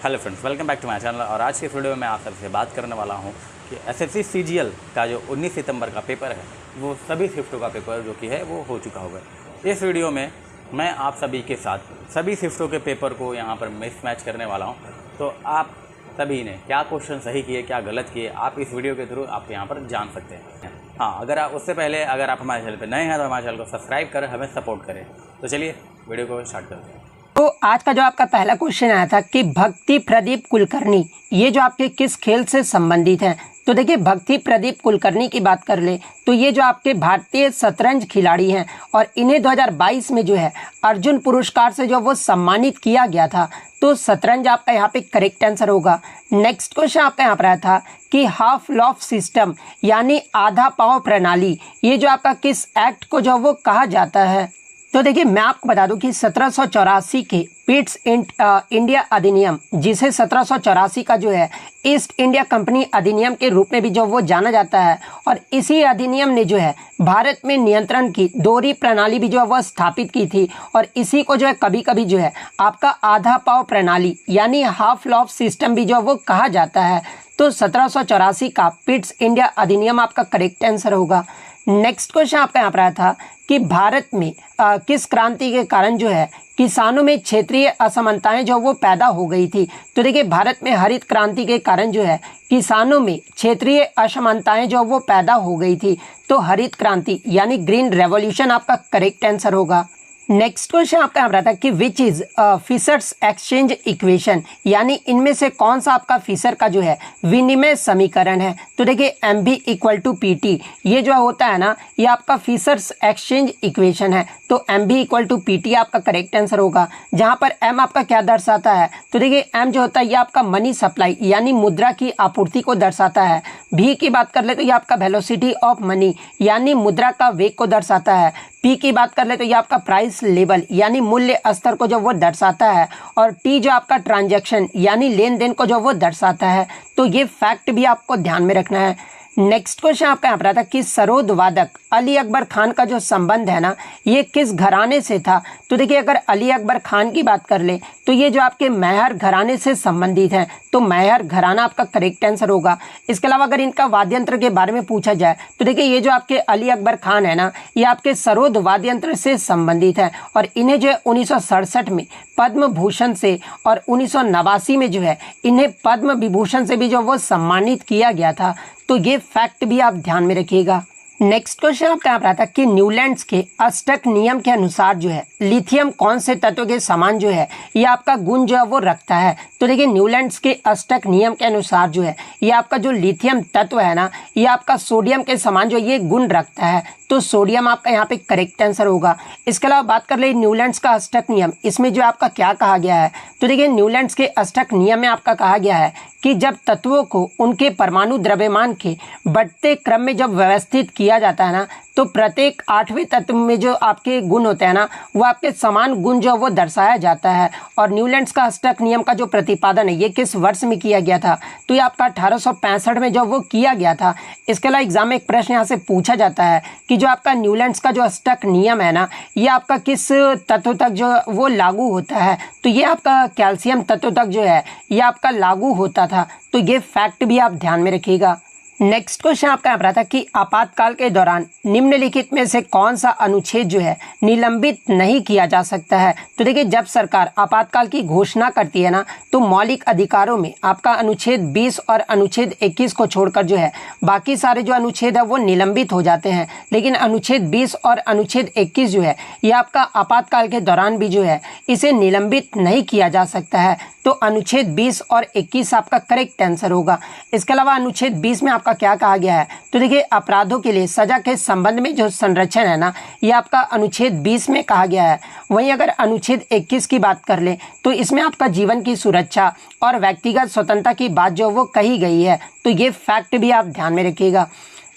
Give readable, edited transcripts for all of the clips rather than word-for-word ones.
Hello friends, welcome back to my channel. और आज के वीडियो में मैं आप सबसे बात करने वाला हूं कि एसएससी सीजीएल का जो 19 सितंबर का पेपर है वो सभी शिफ्टों का पेपर जो कि है वो हो चुका होगा। इस वीडियो में मैं आप सभी के साथ सभी शिफ्टों के पेपर को यहां पर मिसमैच करने वाला हूं। तो आप सभी ने क्या क्वेश्चन सही किए, क्या गलत किए, आप इस वीडियो के थ्रू आप यहाँ पर जान सकते हैं। हाँ, अगर आप उससे पहले अगर आप हमारे चैनल पर नए हैं तो हमारे चैनल को सब्सक्राइब कर हमें सपोर्ट करें। तो चलिए वीडियो को स्टार्ट करते हैं। तो आज का जो आपका पहला क्वेश्चन आया था कि भक्ति प्रदीप कुलकर्णी ये जो आपके किस खेल से संबंधित हैं। तो देखिए, भक्ति प्रदीप कुलकर्णी की बात कर ले तो ये जो आपके भारतीय शतरंज खिलाड़ी हैं और इन्हें 2022 में जो है अर्जुन पुरस्कार से जो वो सम्मानित किया गया था। तो शतरंज आपका यहाँ पे करेक्ट आंसर होगा। नेक्स्ट क्वेश्चन आपका यहाँ पर आया था कि हाफ लॉफ सिस्टम यानी आधा पाव प्रणाली ये जो आपका किस एक्ट को जो वो कहा जाता है। तो देखिए, मैं आपको बता दूं कि 1784 के पिट्स इंडिया अधिनियम, जिसे 1784 का जो है ईस्ट इंडिया कंपनी अधिनियम के रूप में भी जो वो जाना जाता है, और इसी अधिनियम ने जो है भारत में नियंत्रण की दोहरी प्रणाली भी जो है वह स्थापित की थी। और इसी को जो है कभी कभी जो है आपका आधा पाव प्रणाली यानी हाफ लॉफ सिस्टम भी जो वो कहा जाता है। तो 1784 का पिट्स इंडिया अधिनियम आपका करेक्ट आंसर होगा। नेक्स्ट क्वेश्चन आपका यहाँ पर आया था कि भारत में किस क्रांति के कारण जो है किसानों में क्षेत्रीय असमानताएं जो वो पैदा हो गई थी। तो देखिए, भारत में हरित क्रांति के कारण जो है किसानों में क्षेत्रीय असमानताएं जो वो पैदा हो गई थी। तो हरित क्रांति यानी ग्रीन रेवोल्यूशन आपका करेक्ट आंसर होगा। नेक्स्ट क्वेश्चन आपका यहाँ था कि which is Fisher's exchange equation यानी इनमें से कौन सा आपका फिशर का जो है विनिमय समीकरण है। तो देखिए, MV = PT ये जो होता है ना, ये आपका फिशर्स एक्सचेंज इक्वेशन है। तो MV = PT आपका करेक्ट आंसर होगा। जहाँ पर M आपका क्या दर्शाता है, तो देखिए M जो होता है ये आपका मनी सप्लाई यानी मुद्रा की आपूर्ति को दर्शाता है। V की बात कर ले तो ये आपका वेलोसिटी ऑफ मनी यानी मुद्रा का वेग को दर्शाता है। P की बात कर ले तो ये आपका प्राइस लेवल यानी मूल्य स्तर को जो वो दर्शाता है। और T जो आपका ट्रांजैक्शन यानी लेन देन को जो वो दर्शाता है। तो ये फैक्ट भी आपको ध्यान में रखना है। नेक्स्ट क्वेश्चन आपका यहाँ पर आता कि सरोद वादक अली अकबर खान का जो संबंध है ना, ये किस घराने से था। तो देखिए, अगर अली अकबर खान की बात कर ले तो ये जो आपके मैहर घराने से संबंधित हैं। तो मैहर घराना आपका करेक्ट आंसर होगा। इसके अलावा अगर इनका वाद्य यंत्र के बारे में पूछा जाए तो देखिए, ये जो आपके अली अकबर खान है ना, ये आपके सरोद वाद्य यंत्र से संबंधित है। और इन्हें जो है 1967 में पद्म भूषण से और 1989 में जो है इन्हें पद्म विभूषण से भी जो वो सम्मानित किया गया था। तो ये फैक्ट भी आप ध्यान में रखिएगा। नेक्स्ट क्वेश्चन आपका यहाँ पर आता है कि न्यूलैंड्स के अष्टक नियम के अनुसार जो है लिथियम कौन से तत्व के समान जो है ये आपका गुण जो है वो रखता है। तो देखिए, न्यूलैंड्स के अष्टक नियम के अनुसार जो है ये आपका जो लिथियम तत्व है ना, ये आपका सोडियम के समान जो ये गुण रखता है। तो सोडियम आपका यहाँ पे करेक्ट आंसर होगा। इसके अलावा बात कर ले न्यूलैंड्स का अष्टक नियम, इसमें जो आपका क्या कहा गया है। तो देखिए, न्यूलैंड्स के अष्टक नियम में आपका कहा गया है कि जब तत्वों को उनके परमाणु द्रव्यमान के बढ़ते क्रम में जब व्यवस्थित किया जाता है ना, तो प्रत्येक 8वें तत्व में जो आपके गुण होते हैं ना, वो आपके समान गुण जो वो दर्शाया जाता है। और न्यूलैंड्स का अष्टक नियम का जो प्रतिपादन है ये किस वर्ष में किया गया था। तो ये आपका 1865 में जो वो किया गया था। इसके अलावा एग्जाम में एक प्रश्न यहाँ से पूछा जाता है कि जो आपका न्यूलैंड्स का जो अष्टक नियम है ना, ये आपका किस तत्व तक जो वो लागू होता है। तो ये आपका कैल्शियम तत्व तक जो है ये आपका लागू होता था। तो ये फैक्ट भी आप ध्यान में रखिएगा। नेक्स्ट क्वेश्चन आपका यहाँ पर आता कि आपातकाल के दौरान निम्नलिखित में से कौन सा अनुच्छेद जो है निलंबित नहीं किया जा सकता है। तो देखिए, जब सरकार आपातकाल की घोषणा करती है ना, तो मौलिक अधिकारों में आपका अनुच्छेद 20 और अनुच्छेद 21 को छोड़कर जो है बाकी सारे जो अनुच्छेद है वो निलंबित हो जाते हैं। लेकिन अनुच्छेद 20 और अनुच्छेद 21 जो है ये आपका आपातकाल के दौरान भी जो है इसे निलंबित नहीं किया जा सकता है। तो अनुच्छेद 20 और 21 आपका करेक्ट आंसर होगा। इसके अलावा अनुच्छेद 20 में आपका क्या कहा गया है। तो देखिए, अपराधों के लिए सजा के संबंध में जो संरक्षण है ना, ये आपका अनुच्छेद 20 में कहा गया है। वहीं अगर अनुच्छेद 21 की बात कर ले तो इसमें आपका जीवन की सुरक्षा और व्यक्तिगत स्वतंत्रता की बात जो वो कही गई है। तो ये फैक्ट भी आप ध्यान में रखिएगा।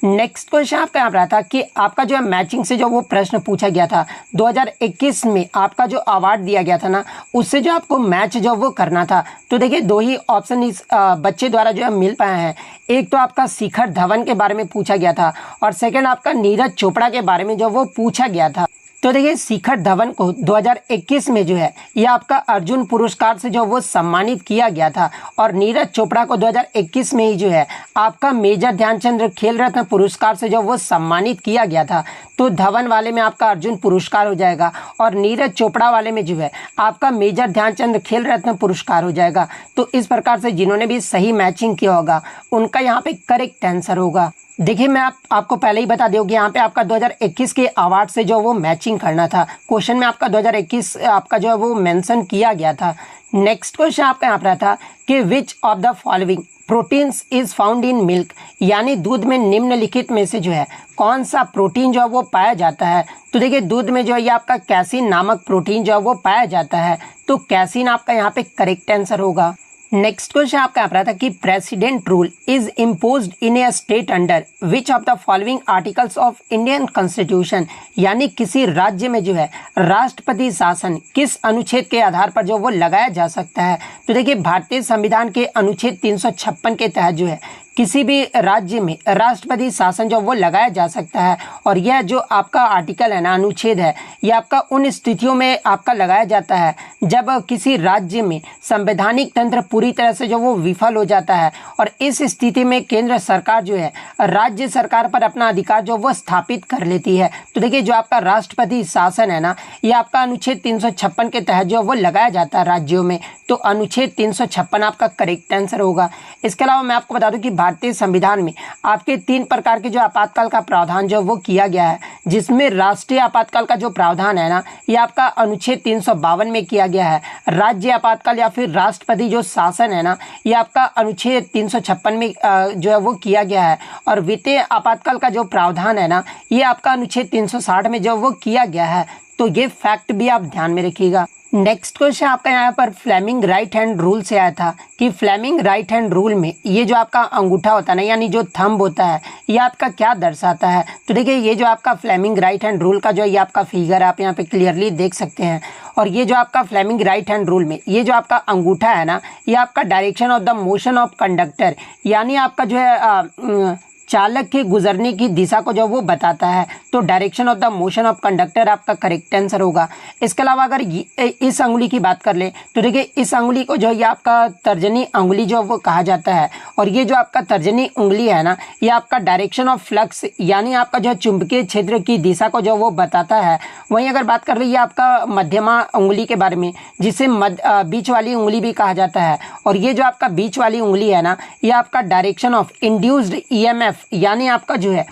नेक्स्ट क्वेश्चन आपका यहाँ पर आता कि आपका जो है मैचिंग से जो वो प्रश्न पूछा गया था 2021 में आपका जो अवार्ड दिया गया था ना, उससे जो आपको मैच जो वो करना था। तो देखिए, 2 ही ऑप्शन इस बच्चे द्वारा जो है मिल पाए हैं। एक तो आपका शिखर धवन के बारे में पूछा गया था और सेकंड आपका नीरज चोपड़ा के बारे में जो वो पूछा गया था। तो देखिए शिखर धवन को 2021 में जो है ये आपका अर्जुन पुरस्कार से जो वो सम्मानित किया गया था और नीरज चोपड़ा को 2021 में ही जो है आपका मेजर ध्यानचंद खेल रत्न पुरस्कार से जो वो सम्मानित किया गया था। तो धवन वाले में आपका अर्जुन पुरस्कार हो जाएगा और नीरज चोपड़ा वाले में जो है आपका मेजर ध्यानचंद खेल रत्न पुरस्कार हो जाएगा। तो इस प्रकार से जिन्होंने भी सही मैचिंग किया होगा उनका यहाँ पे करेक्ट आंसर होगा। देखिए मैं आपको पहले ही बता दूं कि यहाँ पे आपका 2021 के अवार्ड से जो वो मैचिंग करना था। क्वेश्चन में आपका 2021 आपका जो है वो मेंशन किया गया था। नेक्स्ट क्वेश्चन आपका यहाँ पर था कि which of the following proteins is found in milk, यानी दूध में निम्नलिखित में से जो है कौन सा प्रोटीन जो है वो पाया जाता है। तो देखिए दूध में जो है ये आपका कैसीन नामक प्रोटीन जो है वो पाया जाता है। तो कैसीन आपका यहाँ पे करेक्ट आंसर होगा। नेक्स्ट क्वेश्चन आपका यहाँ पर था कि president rule is imposed in A state under which of the following articles of Indian constitution, यानी किसी राज्य में जो है राष्ट्रपति शासन किस अनुच्छेद के आधार पर जो वो लगाया जा सकता है। तो देखिए भारतीय संविधान के अनुच्छेद 356 के तहत जो है किसी भी राज्य में राष्ट्रपति शासन जो वो लगाया जा सकता है। और यह जो आपका आर्टिकल है ना, अनुच्छेद है, यह आपका उन स्थितियों में आपका लगाया जाता है जब किसी राज्य में संवैधानिक तंत्र पूरी तरह से जो वो विफल हो जाता है और इस स्थिति में केंद्र सरकार जो है राज्य सरकार पर अपना अधिकार जो वो स्थापित कर लेती है। तो देखिए जो आपका राष्ट्रपति शासन है ना, ये आपका अनुच्छेद 356 के तहत जो वो लगाया जाता है राज्यों में। तो अनुच्छेद 356 आपका करेक्ट आंसर होगा। इसके अलावा मैं आपको बता दूं कि भारतीय संविधान में आपके 3 प्रकार के जो आपातकाल का प्रावधान जो वो किया गया है, जिसमें राष्ट्रीय आपातकाल का जो प्रावधान है ना, ये आपका अनुच्छेद 352 में किया गया है। राज्य आपातकाल या फिर राष्ट्रपति जो शासन है ना, ये आपका अनुच्छेद 356 में जो है वो किया गया है। और वित्तीय आपातकाल का जो प्रावधान है ना, ये आपका अनुच्छेद 360 में जो वो किया गया है। तो ये फैक्ट भी आप ध्यान में रखिएगा। नेक्स्ट क्वेश्चन आपका यहाँ पर फ्लेमिंग राइट हैंड रूल से आया था कि फ्लेमिंग राइट हैंड रूल में ये जो आपका अंगूठा होता है ना, यानी जो थंब होता है, ये आपका क्या दर्शाता है। तो देखिए ये जो आपका फ्लेमिंग राइट हैंड रूल का जो ये आपका फिगर आप यहाँ पे क्लियरली देख सकते हैं। और ये जो आपका फ्लेमिंग राइट हैंड रूल में ये जो आपका अंगूठा है ना, ये आपका direction of the motion of conductor, यानी आपका जो है चालक के गुजरने की दिशा को जो वो बताता है। तो direction of the motion of conductor आपका करेक्ट आंसर होगा। इसके अलावा अगर इस अंगुली की बात कर ले तो देखिए इस अंगुली को जो ये आपका तर्जनी अंगुली जो वो कहा जाता है। और ये जो आपका तर्जनी उंगली है ना, ये आपका डायरेक्शन ऑफ फ्लक्स, यानी आपका जो चुंबकीय क्षेत्र की दिशा को जो वो बताता है। वहीं अगर बात कर रही है आपका मध्यमा उंगली के बारे में, जिसे बीच वाली उंगली भी कहा जाता है। और ये जो आपका बीच वाली उंगली है ना, ये आपका डायरेक्शन ऑफ इंड्यूस्ड ईएमएफ, यानी आपका जो है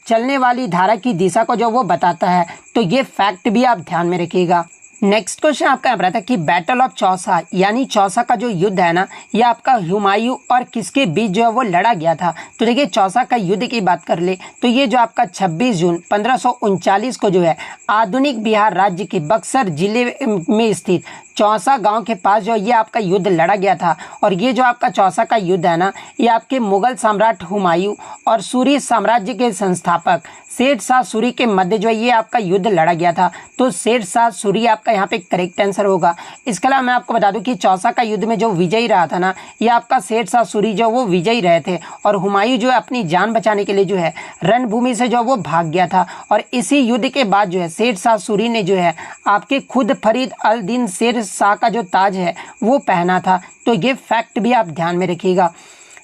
चलने वाली धारा की दिशा को जो वो बताता है। तो ये फैक्ट भी आप ध्यान में रखिएगा। नेक्स्ट क्वेश्चन आपका यहाँ पर था कि बैटल ऑफ चौसा, यानी चौसा का जो युद्ध है ना, ये आपका हुमायूं और किसके बीच जो है वो लड़ा गया था। तो देखिए चौसा का युद्ध की बात कर ले तो ये जो आपका 26 जून 1539 को जो है आधुनिक बिहार राज्य के बक्सर जिले में स्थित चौसा गांव के पास जो ये आपका युद्ध लड़ा गया था। और ये जो आपका चौसा का युद्ध है ना, ये आपके मुगल सम्राट हुमायूं और सूरी साम्राज्य के संस्थापक शेर शाह सूरी के मध्य जो है ये आपका युद्ध लड़ा गया था। तो शेर शाह सूरी आपका यहाँ पे करेक्ट आंसर होगा। इसके अलावा मैं आपको बता दूं कि चौसा का युद्ध में जो विजयी रहा था ना, ये आपका शेर शाह सूरी जो वो विजयी रहे थे। और हुमायूं जो है अपनी जान बचाने के लिए जो है रणभूमि से जो वो भाग गया था। और इसी युद्ध के बाद जो है शेर शाह सूरी ने जो है आपके खुद फरीद अल दीन शेर शाह का जो ताज है वो पहना था। तो ये फैक्ट भी आप ध्यान में रखिएगा।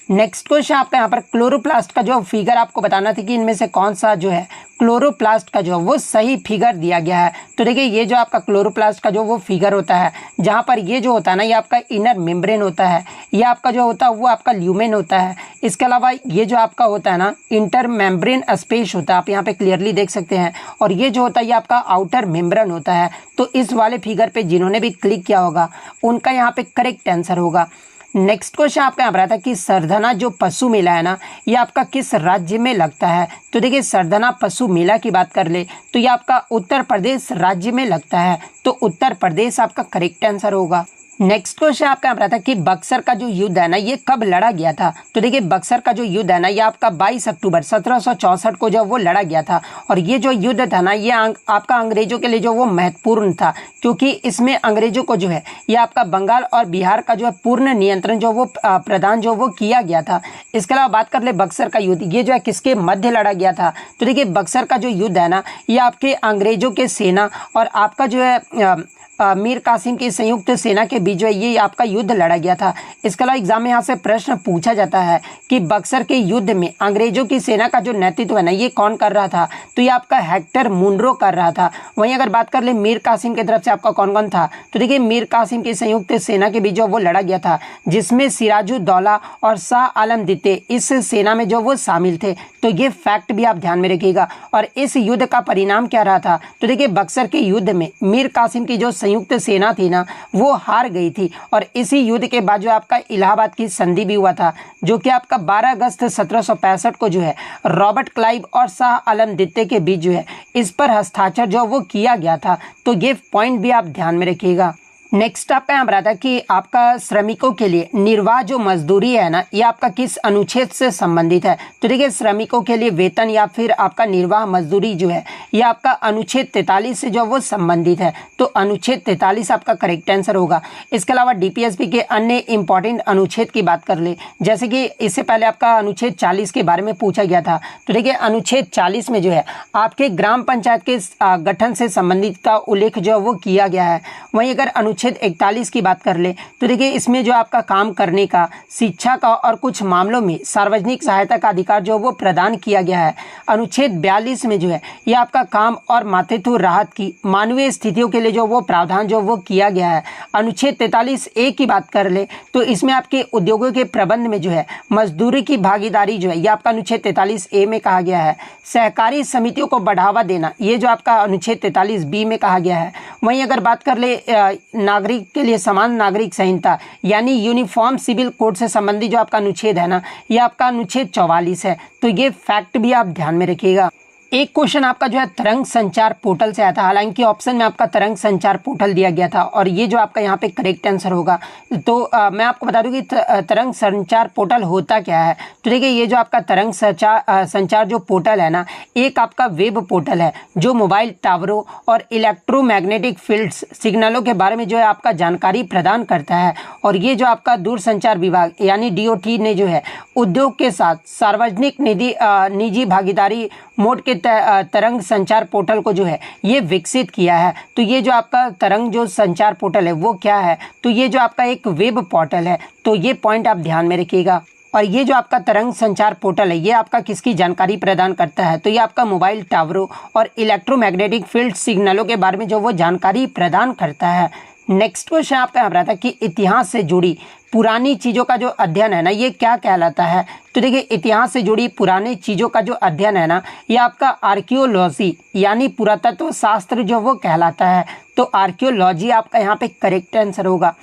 नेक्स्ट क्वेश्चन आपका यहाँ पर क्लोरोप्लास्ट का जो फिगर आपको बताना था कि इनमें से कौन सा जो है क्लोरोप्लास्ट का जो वो सही फिगर दिया गया है। तो देखिए ये जो आपका क्लोरोप्लास्ट का जो वो फिगर होता है, जहाँ पर ये जो होता है ना, ये आपका इनर मेम्ब्रेन होता है, ये आपका जो होता है वो आपका ल्यूमेन होता है। इसके अलावा ये जो आपका होता है ना इंटर मेम्ब्रेन स्पेस होता है, आप यहाँ पे क्लियरली देख सकते हैं। और ये जो होता है ये आपका आउटर मेम्ब्रेन होता है। तो इस वाले फिगर पे जिन्होंने भी क्लिक किया होगा उनका यहाँ पे करेक्ट आंसर होगा। नेक्स्ट क्वेश्चन आपका यहाँ पर आता है कि सरधना जो पशु मेला है ना, ये आपका किस राज्य में लगता है। तो देखिए सरधना पशु मेला की बात कर ले तो ये आपका उत्तर प्रदेश राज्य में लगता है। तो उत्तर प्रदेश आपका करेक्ट आंसर होगा। नेक्स्ट क्वेश्चन आपका यहाँ पर आता है कि बक्सर का जो युद्ध है ना ये कब लड़ा गया था। तो देखिए बक्सर का जो युद्ध है ना ये आपका 22 अक्टूबर 1764 को जो वो लड़ा गया था। और ये जो युद्ध था ना ये आपका अंग्रेजों के लिए जो वो महत्वपूर्ण था, क्योंकि इसमें अंग्रेजों को जो है ये आपका बंगाल और बिहार का जो है पूर्ण नियंत्रण जो वो प्रदान जो वो किया गया था। इसके अलावा बात कर ले बक्सर का युद्ध, ये जो है किसके मध्य लड़ा गया था। तो देखिए बक्सर का जो युद्ध है ना ये आपके अंग्रेजों के सेना और आपका जो है मीर कासिम की संयुक्त सेना के बीच जो है ये आपका युद्ध लड़ा गया था। इसके अलावा एग्जाम में यहाँ से प्रश्न पूछा जाता है कि बक्सर के युद्ध में अंग्रेजों की सेना का जो नेतृत्व है ना ये कौन कर रहा था। तो ये आपका हेक्टर मुनरो कर रहा था। वहीं अगर बात कर ले मीर कासिम की तरफ से आपका कौन कौन था, तो देखिए मीर कासिम की संयुक्त सेना के बीच जो वो लड़ा गया था, जिसमें सिराजुद्दौला और शाह आलम द्वितीय इस सेना में जो वो शामिल थे। तो ये फैक्ट भी आप ध्यान में रखिएगा। और इस युद्ध का परिणाम क्या रहा था, तो देखिए बक्सर के युद्ध में मीर कासिम की जो संयुक्त सेना थी ना वो हार गई थी। और इसी युद्ध के बाद जो आपका इलाहाबाद की संधि भी हुआ था, जो कि आपका 12 अगस्त 1765 को जो है रॉबर्ट क्लाइव और शाह आलम द्वितीय के बीच जो है इस पर हस्ताक्षर जो वो किया गया था। तो ये पॉइंट भी आप ध्यान में रखिएगा। नेक्स्ट आपका यहाँ पर आता है कि आपका श्रमिकों के लिए निर्वाह जो मजदूरी है ना ये आपका किस अनुच्छेद से संबंधित है। तो देखिए श्रमिकों के लिए वेतन या फिर आपका निर्वाह मजदूरी जो है ये आपका अनुच्छेद 43 से जो वो संबंधित है। तो अनुच्छेद 43 आपका करेक्ट आंसर होगा। इसके अलावा डीपीएसपी के अन्य इंपॉर्टेंट अनुच्छेद की बात कर ले, जैसे कि इससे पहले आपका अनुच्छेद 40 के बारे में पूछा गया था। तो देखिए अनुच्छेद 40 में जो है आपके ग्राम पंचायत के गठन से संबंधित का उल्लेख जो वो किया गया है। वहीं अगर अनुच्छेद 41 की बात कर ले तो देखिए इसमें जो आपका काम करने का, शिक्षा का और कुछ मामलों में सार्वजनिक सहायता का अधिकार जो वो प्रदान किया गया है। अनुच्छेद 42 में जो है ये आपका काम और मातृत्व राहत की मानवीय स्थितियों के लिए जो वो प्रावधान जो वो किया गया है। अनुच्छेद 43A की बात कर ले तो इसमें आपके उद्योगों के प्रबंध में जो है मजदूरी की भागीदारी जो है ये आपका अनुच्छेद 43A में कहा गया है। सहकारी समितियों को बढ़ावा देना ये जो आपका अनुच्छेद 43B में कहा गया है। वहीं अगर बात कर ले नागरिक के लिए समान नागरिक संहिता यानी यूनिफॉर्म सिविल कोड से संबंधित जो आपका अनुच्छेद है ना ये आपका अनुच्छेद 44 है। तो ये फैक्ट भी आप ध्यान में रखिएगा। एक क्वेश्चन आपका जो है तरंग संचार पोर्टल से आया था, हालांकि ऑप्शन में आपका तरंग संचार पोर्टल दिया गया था और ये जो आपका यहाँ पे करेक्ट आंसर होगा। तो मैं आपको बता दूं कि तरंग संचार पोर्टल होता क्या है। तो देखिए ये जो आपका तरंग संचार जो पोर्टल है ना एक आपका वेब पोर्टल है जो मोबाइल टावरों और इलेक्ट्रोमैग्नेटिक फील्ड्स सिग्नलों के बारे में जो है आपका जानकारी प्रदान करता है। और ये जो आपका दूरसंचार विभाग यानी DOT ने जो है उद्योग के साथ सार्वजनिक निजी भागीदारी मोड के तरंग संचार पोर्टल को जो है ये विकसित किया है। तो ये जो आपका तरंग जो संचार पोर्टल है वो क्या है, तो ये जो आपका एक वेब पोर्टल है। तो ये पॉइंट आप ध्यान में रखिएगा। और ये जो आपका तरंग संचार पोर्टल है ये आपका किसकी जानकारी प्रदान करता है, तो ये आपका मोबाइल टावरों और इलेक्ट्रोमैग्नेटिक फील्ड सिग्नलों के बारे में जो वो जानकारी प्रदान करता है। नेक्स्ट क्वेश्चन आपका यहाँ पर आता है कि इतिहास से जुड़ी पुरानी चीज़ों का जो अध्ययन है ना ये क्या कहलाता है। तो देखिए इतिहास से जुड़ी पुरानी चीज़ों का जो अध्ययन है ना ये आपका आर्कियोलॉजी यानी पुरातत्व शास्त्र जो वो कहलाता है। तो आर्कियोलॉजी आपका यहाँ पे करेक्ट आंसर होगा।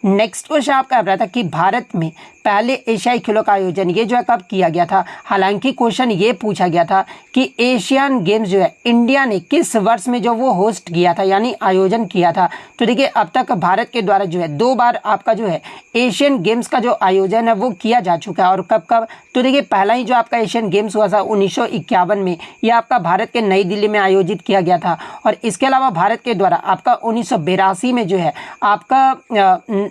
नेक्स्ट क्वेश्चन आपका रहा था कि भारत में पहले एशियाई खेलों का आयोजन ये जो है कब किया गया था। हालांकि क्वेश्चन ये पूछा गया था कि एशियन गेम्स जो है इंडिया ने किस वर्ष में जो वो होस्ट किया था यानी आयोजन किया था। तो देखिए अब तक भारत के द्वारा जो है 2 बार आपका जो है एशियन गेम्स का जो आयोजन है वो किया जा चुका है। और कब कब, तो देखिए पहला ही जो आपका एशियन गेम्स हुआ था 1951 में, यह आपका भारत के नई दिल्ली में आयोजित किया गया था। और इसके अलावा भारत के द्वारा आपका 1982 में जो है आपका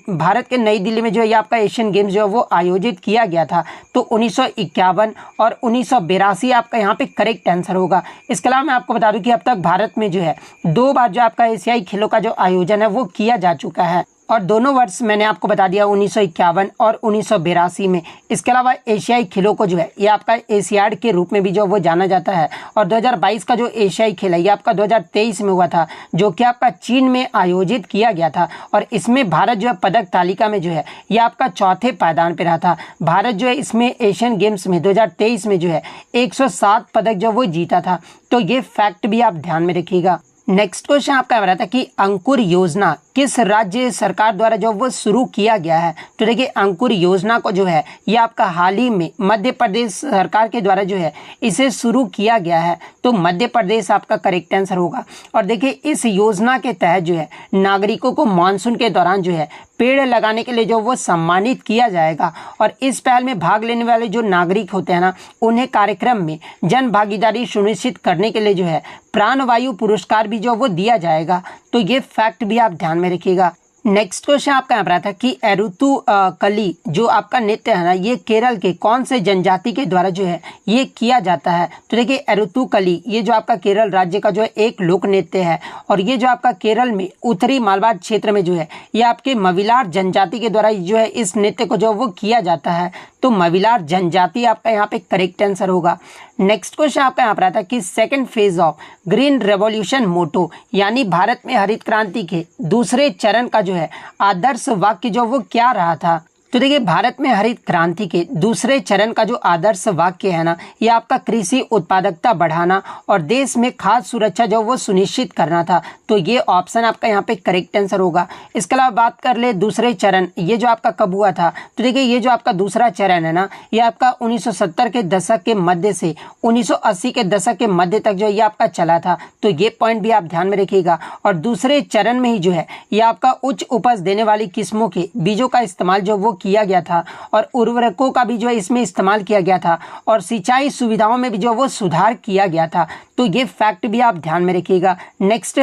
भारत के नई दिल्ली में जो है ये आपका एशियन गेम्स जो है वो आयोजित किया गया था। तो 1951 और 1982 आपका यहाँ पे करेक्ट आंसर होगा। इसके अलावा मैं आपको बता दूं कि अब तक भारत में जो है 2 बार जो आपका एशियाई खेलों का जो आयोजन है वो किया जा चुका है और दोनों वर्ष मैंने आपको बता दिया 1951 और 1982 में। इसके अलावा एशियाई खेलों को जो है ये आपका एशियाड के रूप में भी जो वो जाना जाता है। और 2022 का जो एशियाई खेल है ये आपका 2023 में हुआ था जो कि आपका चीन में आयोजित किया गया था। और इसमें भारत जो है पदक तालिका में जो है ये आपका 4थे पायदान पे रहा था। भारत जो है इसमें एशियन गेम्स में 2023 में जो है 107 पदक जो वो जीता था। तो ये फैक्ट भी आप ध्यान में रखिएगा। नेक्स्ट क्वेश्चन आपका आ रहा था कि अंकुर योजना किस राज्य सरकार द्वारा जो वो शुरू किया गया है। तो देखिए अंकुर योजना को जो है ये आपका हाल ही में मध्य प्रदेश सरकार के द्वारा जो है इसे शुरू किया गया है। तो मध्य प्रदेश आपका करेक्ट आंसर होगा। और देखिए इस योजना के तहत जो है नागरिकों को मानसून के दौरान जो है पेड़ लगाने के लिए जो वो सम्मानित किया जाएगा। और इस पहल में भाग लेने वाले जो नागरिक होते हैं ना उन्हें कार्यक्रम में जन भागीदारी सुनिश्चित करने के लिए जो है प्राणवायु पुरस्कार भी जो वो दिया जाएगा। तो ये फैक्ट भी आप ध्यान में रखिएगा। नेक्स्ट क्वेश्चन आपका यहाँ पर आता है कि एरुतु कली जो आपका नृत्य है ना ये केरल के कौन से जनजाति के द्वारा जो है ये किया जाता है। तो देखिए एरुतु कली ये जो आपका केरल राज्य का जो है एक लोक नृत्य है और ये जो आपका केरल में उत्तरी मालवाड़ क्षेत्र में जो है ये आपके मविलार जनजाति के द्वारा जो है इस नृत्य को जो वो किया जाता है। तो मविलार जनजाति आपका यहाँ पे करेक्ट आंसर होगा। नेक्स्ट क्वेश्चन आपका यहाँ पर आता है कि second phase of green revolution motto यानी भारत में हरित क्रांति के दूसरे चरण का जो है आदर्श वाक्य जो वो क्या रहा था। तो देखिए भारत में हरित क्रांति के दूसरे चरण का जो आदर्श वाक्य है ना ये आपका कृषि उत्पादकता बढ़ाना और देश में खाद्य सुरक्षा जो वो सुनिश्चित करना था। तो ये ऑप्शन आपका यहाँ पे करेक्ट आंसर होगा। इसके अलावा बात कर ले दूसरे चरण ये जो आपका कब हुआ था। तो देखिए ये जो आपका दूसरा चरण है ना ये आपका 1970 के दशक के मध्य से 1980 के दशक के मध्य तक जो ये आपका चला था। तो ये पॉइंट भी आप ध्यान में रखिएगा। और दूसरे चरण में ही जो है ये आपका उच्च उपज देने वाली किस्मों के बीजों का इस्तेमाल जो वो किया गया था और उर्वरकों का भी जो है इसमें इस्तेमाल किया गया था और सिंचाई सुविधाओं में भी जो वो सुधार किया गया था। तो ये फैक्ट भी आप ध्यान में रखिएगा। नेक्स्ट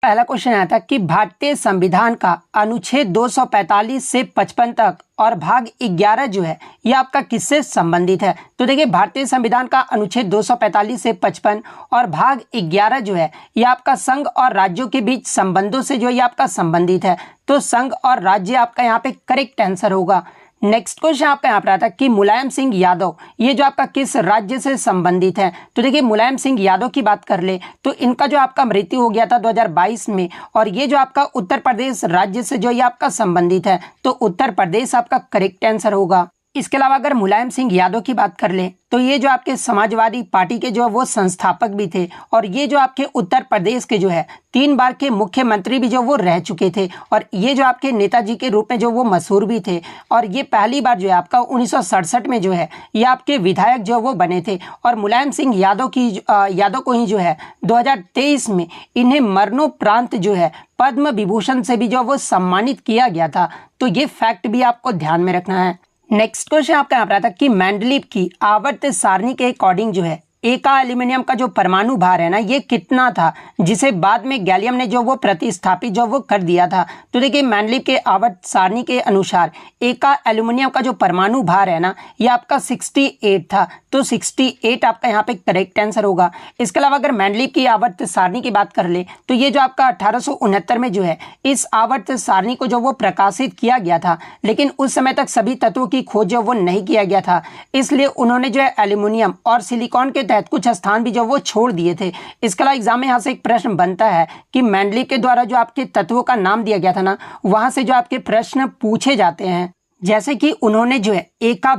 पहला क्वेश्चन आता है कि भारतीय संविधान का अनुच्छेद 245 से 55 तक और भाग 11 जो है ये आपका किससे संबंधित है। तो देखिए भारतीय संविधान का अनुच्छेद 245 से 55 और भाग 11 जो है ये आपका संघ और राज्यों के बीच संबंधों से जो ये आपका संबंधित है। तो संघ और राज्य आपका यहाँ पे करेक्ट आंसर होगा। नेक्स्ट क्वेश्चन आपका यहाँ पर आता है कि मुलायम सिंह यादव ये जो आपका किस राज्य से संबंधित है। तो देखिए मुलायम सिंह यादव की बात कर ले तो इनका जो आपका मृत्यु हो गया था 2022 में और ये जो आपका उत्तर प्रदेश राज्य से जो ये आपका संबंधित है। तो उत्तर प्रदेश आपका करेक्ट आंसर होगा। इसके अलावा अगर मुलायम सिंह यादव की बात कर ले तो ये जो आपके समाजवादी पार्टी के जो वो संस्थापक भी थे और ये जो आपके उत्तर प्रदेश के जो है 3 बार के मुख्यमंत्री भी जो वो रह चुके थे और ये जो आपके नेताजी के रूप में जो वो मशहूर भी थे। और ये पहली बार जो है आपका 1967 में जो है ये आपके विधायक जो वो बने थे। और मुलायम सिंह यादव को ही जो है 2023 में इन्हें मरणोपरांत जो है पद्म विभूषण से भी जो वो सम्मानित किया गया था। तो ये फैक्ट भी आपको ध्यान में रखना है। नेक्स्ट क्वेश्चन आपका यहाँ पर आता है कि मेंडलीव की आवर्त सारणी के अकॉर्डिंग जो है एका एल्यूमिनियम का जो परमाणु भार है ना ये कितना था जिसे बाद में गैलियम ने जो वो प्रतिस्थापित जो वो कर दिया था। तो देखिए मेंडलीव के आवर्त सारणी के अनुसार एका एल्यूमिनियम का जो परमाणु भार है ना ये आपका 68 था। तो 68 आपका यहाँ पे करेक्ट आंसर होगा। इसके अलावा अगर मेंडलीव की आवर्त सारणी की बात कर ले तो ये जो आपका 1869 में जो है इस आवर्त सारणी को जो वो प्रकाशित किया गया था। लेकिन उस समय तक सभी तत्वों की खोज जो वो नहीं किया गया था इसलिए उन्होंने जो है एल्यूमिनियम और सिलिकॉन के तहत कुछ स्थान भी जो वो छोड़ दिए थे। इसके अलावा एग्जाम में यहाँ से एक प्रश्न बनता है कि मेंडलीव के द्वारा जो आपके तत्वों का नाम दिया गया था ना वहां से जो आपके प्रश्न पूछे जाते हैं जैसे कि उन्होंने जो है एका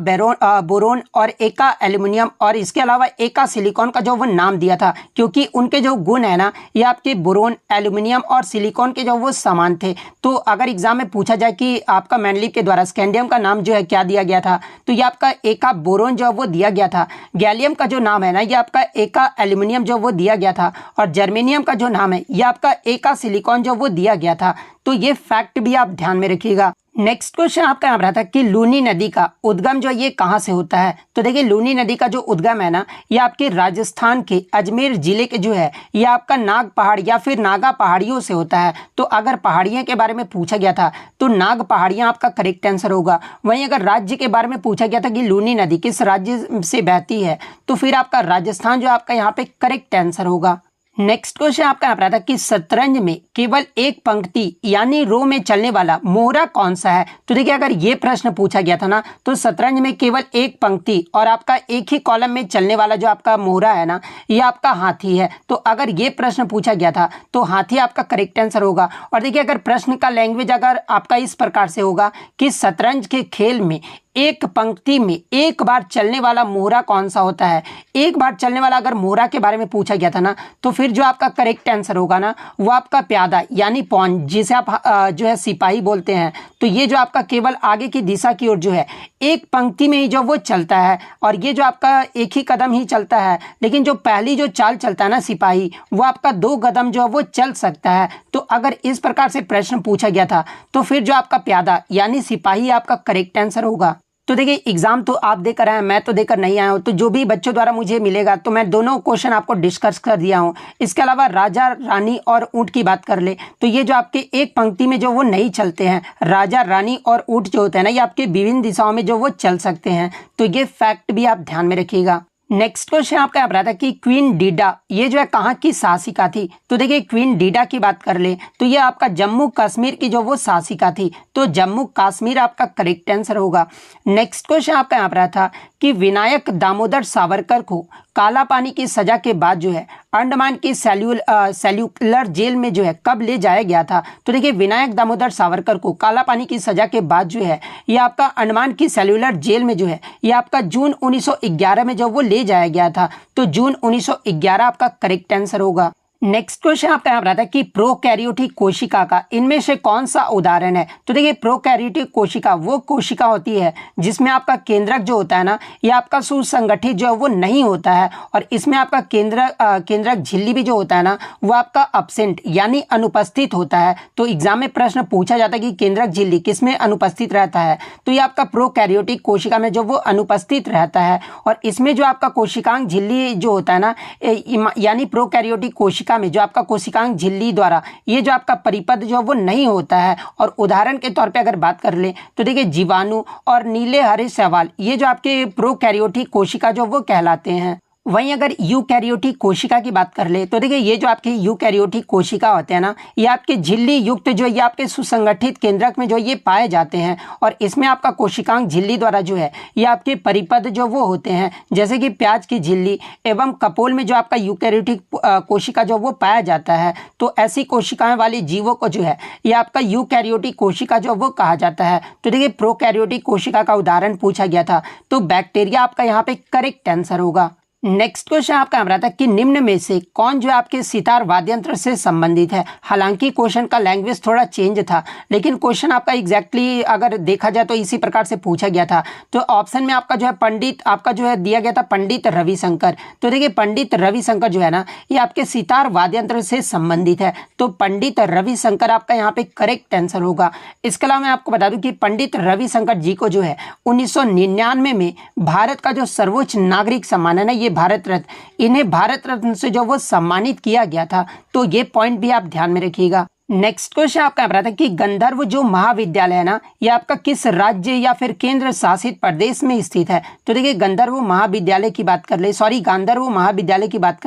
बोरोन और एका एल्यूमिनियम और इसके अलावा एका सिलिकॉन का जो वो नाम दिया था क्योंकि उनके जो गुण है ना ये आपके बोरोन एल्यूमिनियम और सिलिकॉन के जो वो समान थे। तो अगर एग्जाम में पूछा जाए कि आपका मेंडलीव के द्वारा स्कैंडियम का नाम जो है क्या दिया गया था तो ये आपका एका बोरोन जो वो दिया गया था। गैलियम का जो नाम है ना ये आपका एका एल्यूमिनियम जो वो दिया गया था और जर्मेनियम का जो नाम है ये आपका एका सिलिकॉन जो वो दिया गया था। तो ये फैक्ट भी आप ध्यान में रखिएगा। नेक्स्ट क्वेश्चन आपका यहाँ रहा था कि लूनी नदी का उद्गम जो ये कहाँ से होता है। तो देखिए लूनी नदी का जो उद्गम है ना ये आपके राजस्थान के अजमेर जिले के जो है ये आपका नाग पहाड़ या फिर नागा पहाड़ियों से होता है। तो अगर पहाड़ियों के बारे में पूछा गया था तो नाग पहाड़ियाँ आपका करेक्ट आंसर होगा। वहीं अगर राज्य के बारे में पूछा गया था कि लूनी नदी किस राज्य से बहती है तो फिर आपका राजस्थान जो आपका यहाँ पे करेक्ट आंसर होगा। नेक्स्ट क्वेश्चन आपका यहाँ पर आता है कि शतरंज में केवल एक पंक्ति यानी रो में चलने वाला मोहरा कौन सा है। तो देखिए अगर ये प्रश्न पूछा गया था ना तो शतरंज में केवल एक पंक्ति और आपका एक ही कॉलम में चलने वाला जो आपका मोहरा है ना ये आपका हाथी है। तो अगर ये प्रश्न पूछा गया था तो हाथी आपका करेक्ट आंसर होगा। और देखिए अगर प्रश्न का लैंग्वेज अगर आपका इस प्रकार से होगा कि शतरंज के खेल में एक पंक्ति में एक बार चलने वाला मोहरा कौन सा होता है? एक बार चलने वाला अगर मोहरा के बारे में पूछा गया था ना, तो फिर जो आपका करेक्ट आंसर होगा ना, वो आपका प्यादा यानी पॉन, जिसे आप जो है सिपाही बोलते हैं। तो ये जो आपका केवल आगे की दिशा की ओर जो है एक पंक्ति में ही जो वो चलता है, और ये जो आपका एक ही कदम ही चलता है, लेकिन जो पहली जो चाल चलता है ना सिपाही, वो आपका 2 कदम जो है वो चल सकता है। तो अगर इस प्रकार से प्रश्न पूछा गया था, तो फिर जो आपका प्यादा यानी सिपाही आपका करेक्ट आंसर होगा। तो देखिए, एग्जाम तो आप देकर आए हैं, मैं तो देकर नहीं आया हूँ, तो जो भी बच्चों द्वारा मुझे मिलेगा तो मैं दोनों क्वेश्चन आपको डिस्कस कर दिया हूँ। इसके अलावा राजा रानी और ऊँट की बात कर ले, तो ये जो आपके एक पंक्ति में जो वो नहीं चलते हैं, राजा रानी और ऊँट जो होते हैं ना, ये आपके विभिन्न दिशाओं में जो वो चल सकते हैं। तो ये फैक्ट भी आप ध्यान में रखिएगा। नेक्स्ट क्वेश्चन आपका यहाँ पर आता है कि क्वीन डीडा ये जो है कहाँ की शासिका थी? तो देखिए, क्वीन डीडा की बात कर ले तो ये आपका जम्मू कश्मीर की जो वो शासिका थी, तो जम्मू कश्मीर आपका करेक्ट आंसर होगा। नेक्स्ट क्वेश्चन आपका यहाँ पर था कि विनायक दामोदर सावरकर को काला पानी की सजा के बाद जो है अंडमान की सेल्युलर जेल में जो है कब ले जाया गया था? तो देखिए, विनायक दामोदर सावरकर को काला पानी की सजा के बाद जो है ये आपका अंडमान की सेल्युलर जेल में जो है ये आपका जून 1911 में जो वो ले जाया गया था। तो जून 1911 आपका करेक्ट आंसर होगा। नेक्स्ट क्वेश्चन आपका यहाँ पर आता है कि प्रोकैरियोटिक कोशिका का इनमें से कौन सा उदाहरण है? तो देखिए, प्रोकैरियोटिक कोशिका वो कोशिका होती है जिसमें आपका केंद्रक जो होता है ना, ये आपका सुसंगठित जो है वो नहीं होता है, और इसमें आपका केंद्रक झिल्ली भी जो होता है ना, वो आपका अब्सेंट यानी अनुपस्थित होता है। तो एग्जाम में प्रश्न पूछा जाता है कि केंद्रक झिल्ली किसमें अनुपस्थित रहता है, तो ये आपका प्रोकैरियोटिक कोशिका में जो वो अनुपस्थित रहता है। और इसमें जो आपका कोशिकांग झिल्ली जो होता है ना, यानी प्रोकैरियोटिक कोशिका में जो आपका कोशिकांग झिल्ली द्वारा ये जो आपका परिपथ जो वो नहीं होता है। और उदाहरण के तौर पे अगर बात कर ले तो देखिए, जीवाणु और नीले हरे शैवाल ये जो आपके प्रोकैरियोटिक कोशिका जो वो कहलाते हैं। वहीं अगर यूकैरियोटिक कोशिका की बात कर ले तो देखिए, ये जो आपकी यूकैरियोटिक कोशिका होते हैं ना, ये आपके झिल्ली युक्त जो ये आपके सुसंगठित केंद्रक में जो ये पाए जाते हैं, और इसमें आपका कोशिकांग झिल्ली द्वारा जो है ये आपके परिपथ जो वो होते हैं, जैसे कि प्याज की झिल्ली एवं कपोल में जो आपका यूकैरियोटिक कोशिका जो वो पाया जाता है। तो ऐसी कोशिकाएं वाले जीवों को जो है ये आपका यूकैरियोटिक कोशिका जो वो कहा जाता है। तो देखिए, प्रोकैरियोटिक कोशिका का उदाहरण पूछा गया था, तो बैक्टीरिया आपका यहाँ पे करेक्ट आंसर होगा। नेक्स्ट क्वेश्चन आपका हमारा था कि निम्न में से कौन जो आपके सितार वाद्यंत्र से संबंधित है? हालांकि क्वेश्चन का लैंग्वेज थोड़ा चेंज था, लेकिन क्वेश्चन आपका एग्जैक्टली अगर देखा जाए तो इसी प्रकार से पूछा गया था। तो ऑप्शन में आपका जो है पंडित आपका जो है दिया गया था पंडित रविशंकर। तो देखिए, पंडित रविशंकर जो है ना, ये आपके सितार वाद्यंत्र से संबंधित है। तो पंडित रविशंकर आपका यहाँ पे करेक्ट आंसर होगा। इसके अलावा मैं आपको बता दूं कि पंडित रविशंकर जी को जो है 1999 में भारत का जो सर्वोच्च नागरिक सम्मान है ना, ये भारत रत्न, इन्हें भारत रत्न से जो वो सम्मानित किया गया था। तो ये पॉइंट भी आप ध्यान में रखिएगा। नेक्स्ट क्वेश्चन आपका यहाँ था कि गंधर्व जो महाविद्यालय है ना, ये आपका किस राज्य या फिर केंद्र शासित प्रदेश में स्थित है? तो देखिए, गांधर्व महाविद्यालय की बात कर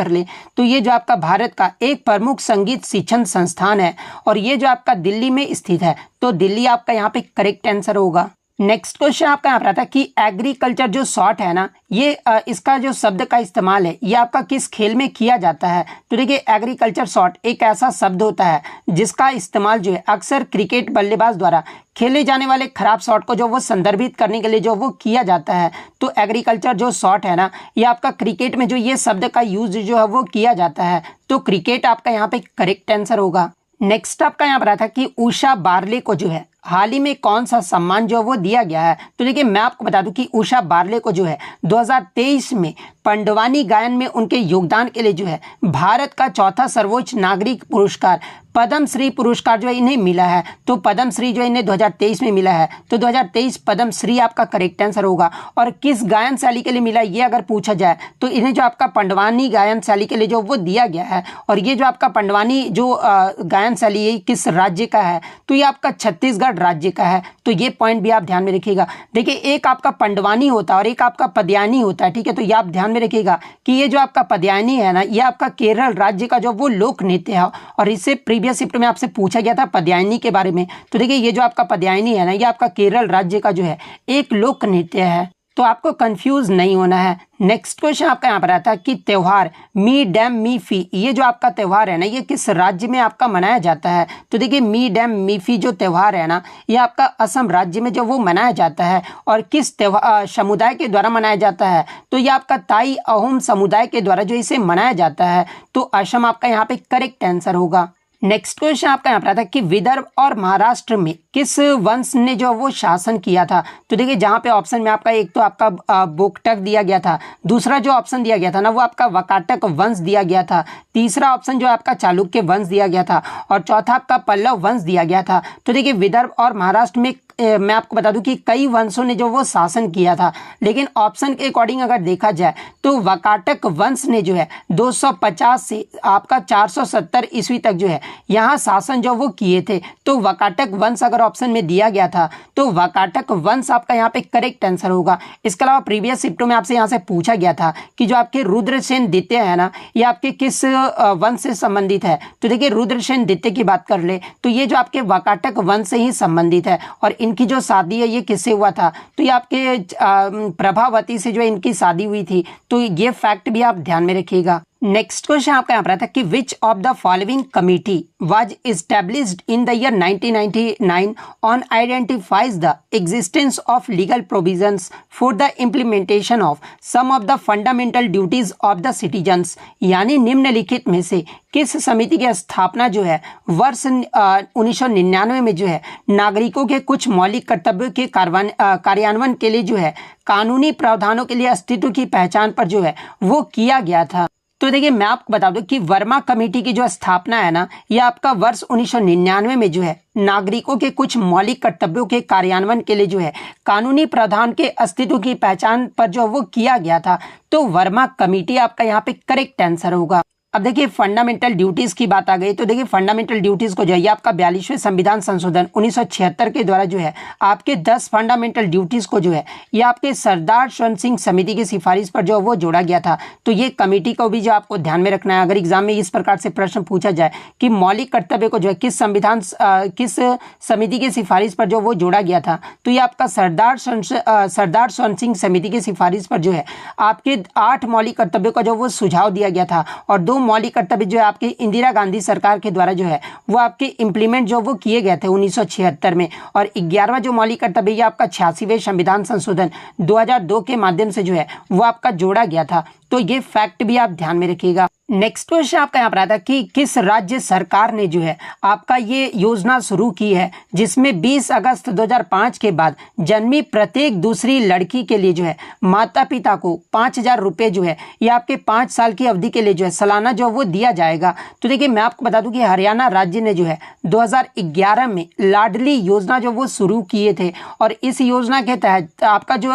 ले तो ये जो आपका भारत का एक प्रमुख संगीत शिक्षण संस्थान है, और ये जो आपका दिल्ली में स्थित है। तो दिल्ली आपका यहाँ पे करेक्ट आंसर होगा। नेक्स्ट क्वेश्चन आपका यहाँ पर आता है कि एग्रीकल्चर जो शॉर्ट है ना, ये इसका जो शब्द का इस्तेमाल है ये आपका किस खेल में किया जाता है? तो देखिए, एग्रीकल्चर शॉट एक ऐसा शब्द होता है जिसका इस्तेमाल जो है अक्सर क्रिकेट बल्लेबाज द्वारा खेले जाने वाले खराब शॉट को जो वो संदर्भित करने के लिए जो वो किया जाता है। तो एग्रीकल्चर जो शॉट है ना, ये आपका क्रिकेट में जो ये शब्द का यूज जो है वो किया जाता है। तो क्रिकेट आपका यहाँ पे करेक्ट आंसर होगा। नेक्स्ट आपका यहाँ पर आता है कि उषा बारले को जो है हाल ही में कौन सा सम्मान जो वो दिया गया है? तो देखिए, मैं आपको बता दूं कि उषा बारले को जो है 2023 में पंडवानी गायन में उनके योगदान के लिए जो है भारत का चौथा सर्वोच्च नागरिक पुरस्कार पद्म श्री पुरस्कार जो है इन्हें मिला है। तो पद्म श्री जो इन्हें 2023 में मिला है। तो 2023 पद्म श्री आपका करेक्ट आंसर होगा। और किस गायन शैली के लिए मिला ये अगर पूछा जाए तो इन्हें जो आपका पंडवानी गायन शैली के लिए जो वो दिया गया है। और ये जो आपका पंडवानी जो गायन शैली है किस राज्य का है? तो ये आपका छत्तीसगढ़ राज्य का है। तो ये पॉइंट भी आप ध्यान में रखिएगा। देखिए, एक आपका पंडवानी होता है और एक आपका पदयानी होता है, ठीक है? तो ये आप ध्यान में रखिएगा कि ये जो आपका पदयानी है ना, ये आपका केरल राज्य का जो वो लोक नृत्य है। और इससे प्रीवियस शिफ्ट में आपसे पूछा गया था पदयानी के बारे में। तो देखिए, ये जो आपका पदयानी है ना, ये आपका केरल राज्य का जो है एक लोक नृत्य है। तो आपको कंफ्यूज नहीं होना है। नेक्स्ट क्वेश्चन आपका यहाँ पर आता है कि त्योहार मी डैम मी फी, ये जो आपका त्योहार है ना, ये किस राज्य में आपका मनाया जाता है? तो देखिए मी डैम मी फी जो त्योहार है ना, ये आपका असम राज्य में जो वो मनाया जाता है। और किस त्योहार समुदाय के द्वारा मनाया जाता है? तो ये आपका ताई अहोम समुदाय के द्वारा जो इसे मनाया जाता है। तो असम आपका यहाँ पे करेक्ट आंसर होगा। नेक्स्ट क्वेश्चन आपका यहाँ पर आता है कि विदर्भ और महाराष्ट्र में किस वंश ने जो वो शासन किया था? तो देखिए जहाँ पे ऑप्शन में आपका एक तो आपका बोकटक दिया गया था, दूसरा जो ऑप्शन दिया गया था ना वो आपका वकाटक वंश दिया गया था, तीसरा ऑप्शन जो आपका चालुक्य वंश दिया गया था, और चौथा आपका पल्लव वंश दिया गया था। तो देखिए विदर्भ और महाराष्ट्र में मैं आपको बता दूं कि कई वंशों ने जो वो शासन किया था, लेकिन ऑप्शन के अकॉर्डिंग अगर देखा जाए तो वकाटक वंश ने जो है 250 से आपका 470 ईस्वी तक जो है यहाँ शासन जो वो किए थे। तो वकाटक वंश अगर ऑप्शन में दिया गया था तो वकाटक वंश आपका यहाँ पे करेक्ट आंसर होगा। इसके अलावा प्रीवियस शिफ्टों में आपसे यहाँ से पूछा गया था कि जो आपके रुद्रसेन द्वितीय है ना, ये आपके किस वंश से संबंधित है? तो देखिए रुद्रसेन द्वितीय की बात कर ले तो ये जो आपके वकाटक वंश से ही संबंधित है, और इनकी जो शादी है ये किससे हुआ था? तो ये आपके प्रभावती से जो है इनकी शादी हुई थी। तो ये फैक्ट भी आप ध्यान में रखिएगा। नेक्स्ट क्वेश्चन आपका यहाँ पर आता है कि which of the following committee was established in the year 1999 on identifies the existence of legal provisions for the implementation of some of the fundamental duties of the citizens. यानी निम्नलिखित में से किस समिति की स्थापना जो है वर्ष 1999 में जो है नागरिकों के कुछ मौलिक कर्तव्यों के कार्यान्वयन के लिए जो है कानूनी प्रावधानों के लिए अस्तित्व की पहचान पर जो है वो किया गया था? तो देखिए मैं आपको बता दूं कि वर्मा कमेटी की जो स्थापना है ना, ये आपका वर्ष 1999 में जो है नागरिकों के कुछ मौलिक कर्तव्यों के कार्यान्वयन के लिए जो है कानूनी प्रावधान के अस्तित्व की पहचान पर जो वो किया गया था। तो वर्मा कमेटी आपका यहाँ पे करेक्ट आंसर होगा। अब देखिए फंडामेंटल ड्यूटीज की बात आ गई तो देखिए फंडामेंटल ड्यूटीज को जो है ये आपका 42वें संविधान संशोधन 1976 के द्वारा जो है आपके 10 फंडामेंटल ड्यूटीज को जो है ये आपके सरदार स्वर्ण सिंह समिति की सिफारिश पर जो वो जोड़ा गया था। तो ये कमेटी को भी जो आपको ध्यान में रखना है। अगर एग्जाम में इस प्रकार से प्रश्न पूछा जाए कि मौलिक कर्तव्य को जो है किस समिति की सिफारिश पर जो वो जोड़ा गया था, तो ये आपका सरदार स्वर्ण सिंह समिति की सिफारिश पर जो है आपके 8 मौलिक कर्तव्यों का जो वो सुझाव दिया गया था, और 2 मौलिक कर्तव्य जो है आपकी इंदिरा गांधी सरकार के द्वारा जो है वो आपके इंप्लीमेंट जो वो किए गए थे 1976 में, और 11वां जो मौलिक कर्तव्य ये आपका 86वें संविधान संशोधन 2002 के माध्यम से जो है वो आपका जोड़ा गया था। तो ये फैक्ट भी आप ध्यान में रखिएगा। नेक्स्ट क्वेश्चन आपका यहाँ पर आता है कि किस राज्य सरकार ने जो है आपका ये योजना शुरू की है जिसमें 20 अगस्त 2005 के बाद जन्मी प्रत्येक दूसरी लड़की के लिए जो है माता पिता को 5,000 रुपये जो है ये आपके 5 साल की अवधि के लिए जो है सालाना जो वो दिया जाएगा। तो देखिए मैं आपको बता दूं कि हरियाणा राज्य ने जो है 2011 में लाडली योजना जो वो शुरू किए थे, और इस योजना के तहत आपका जो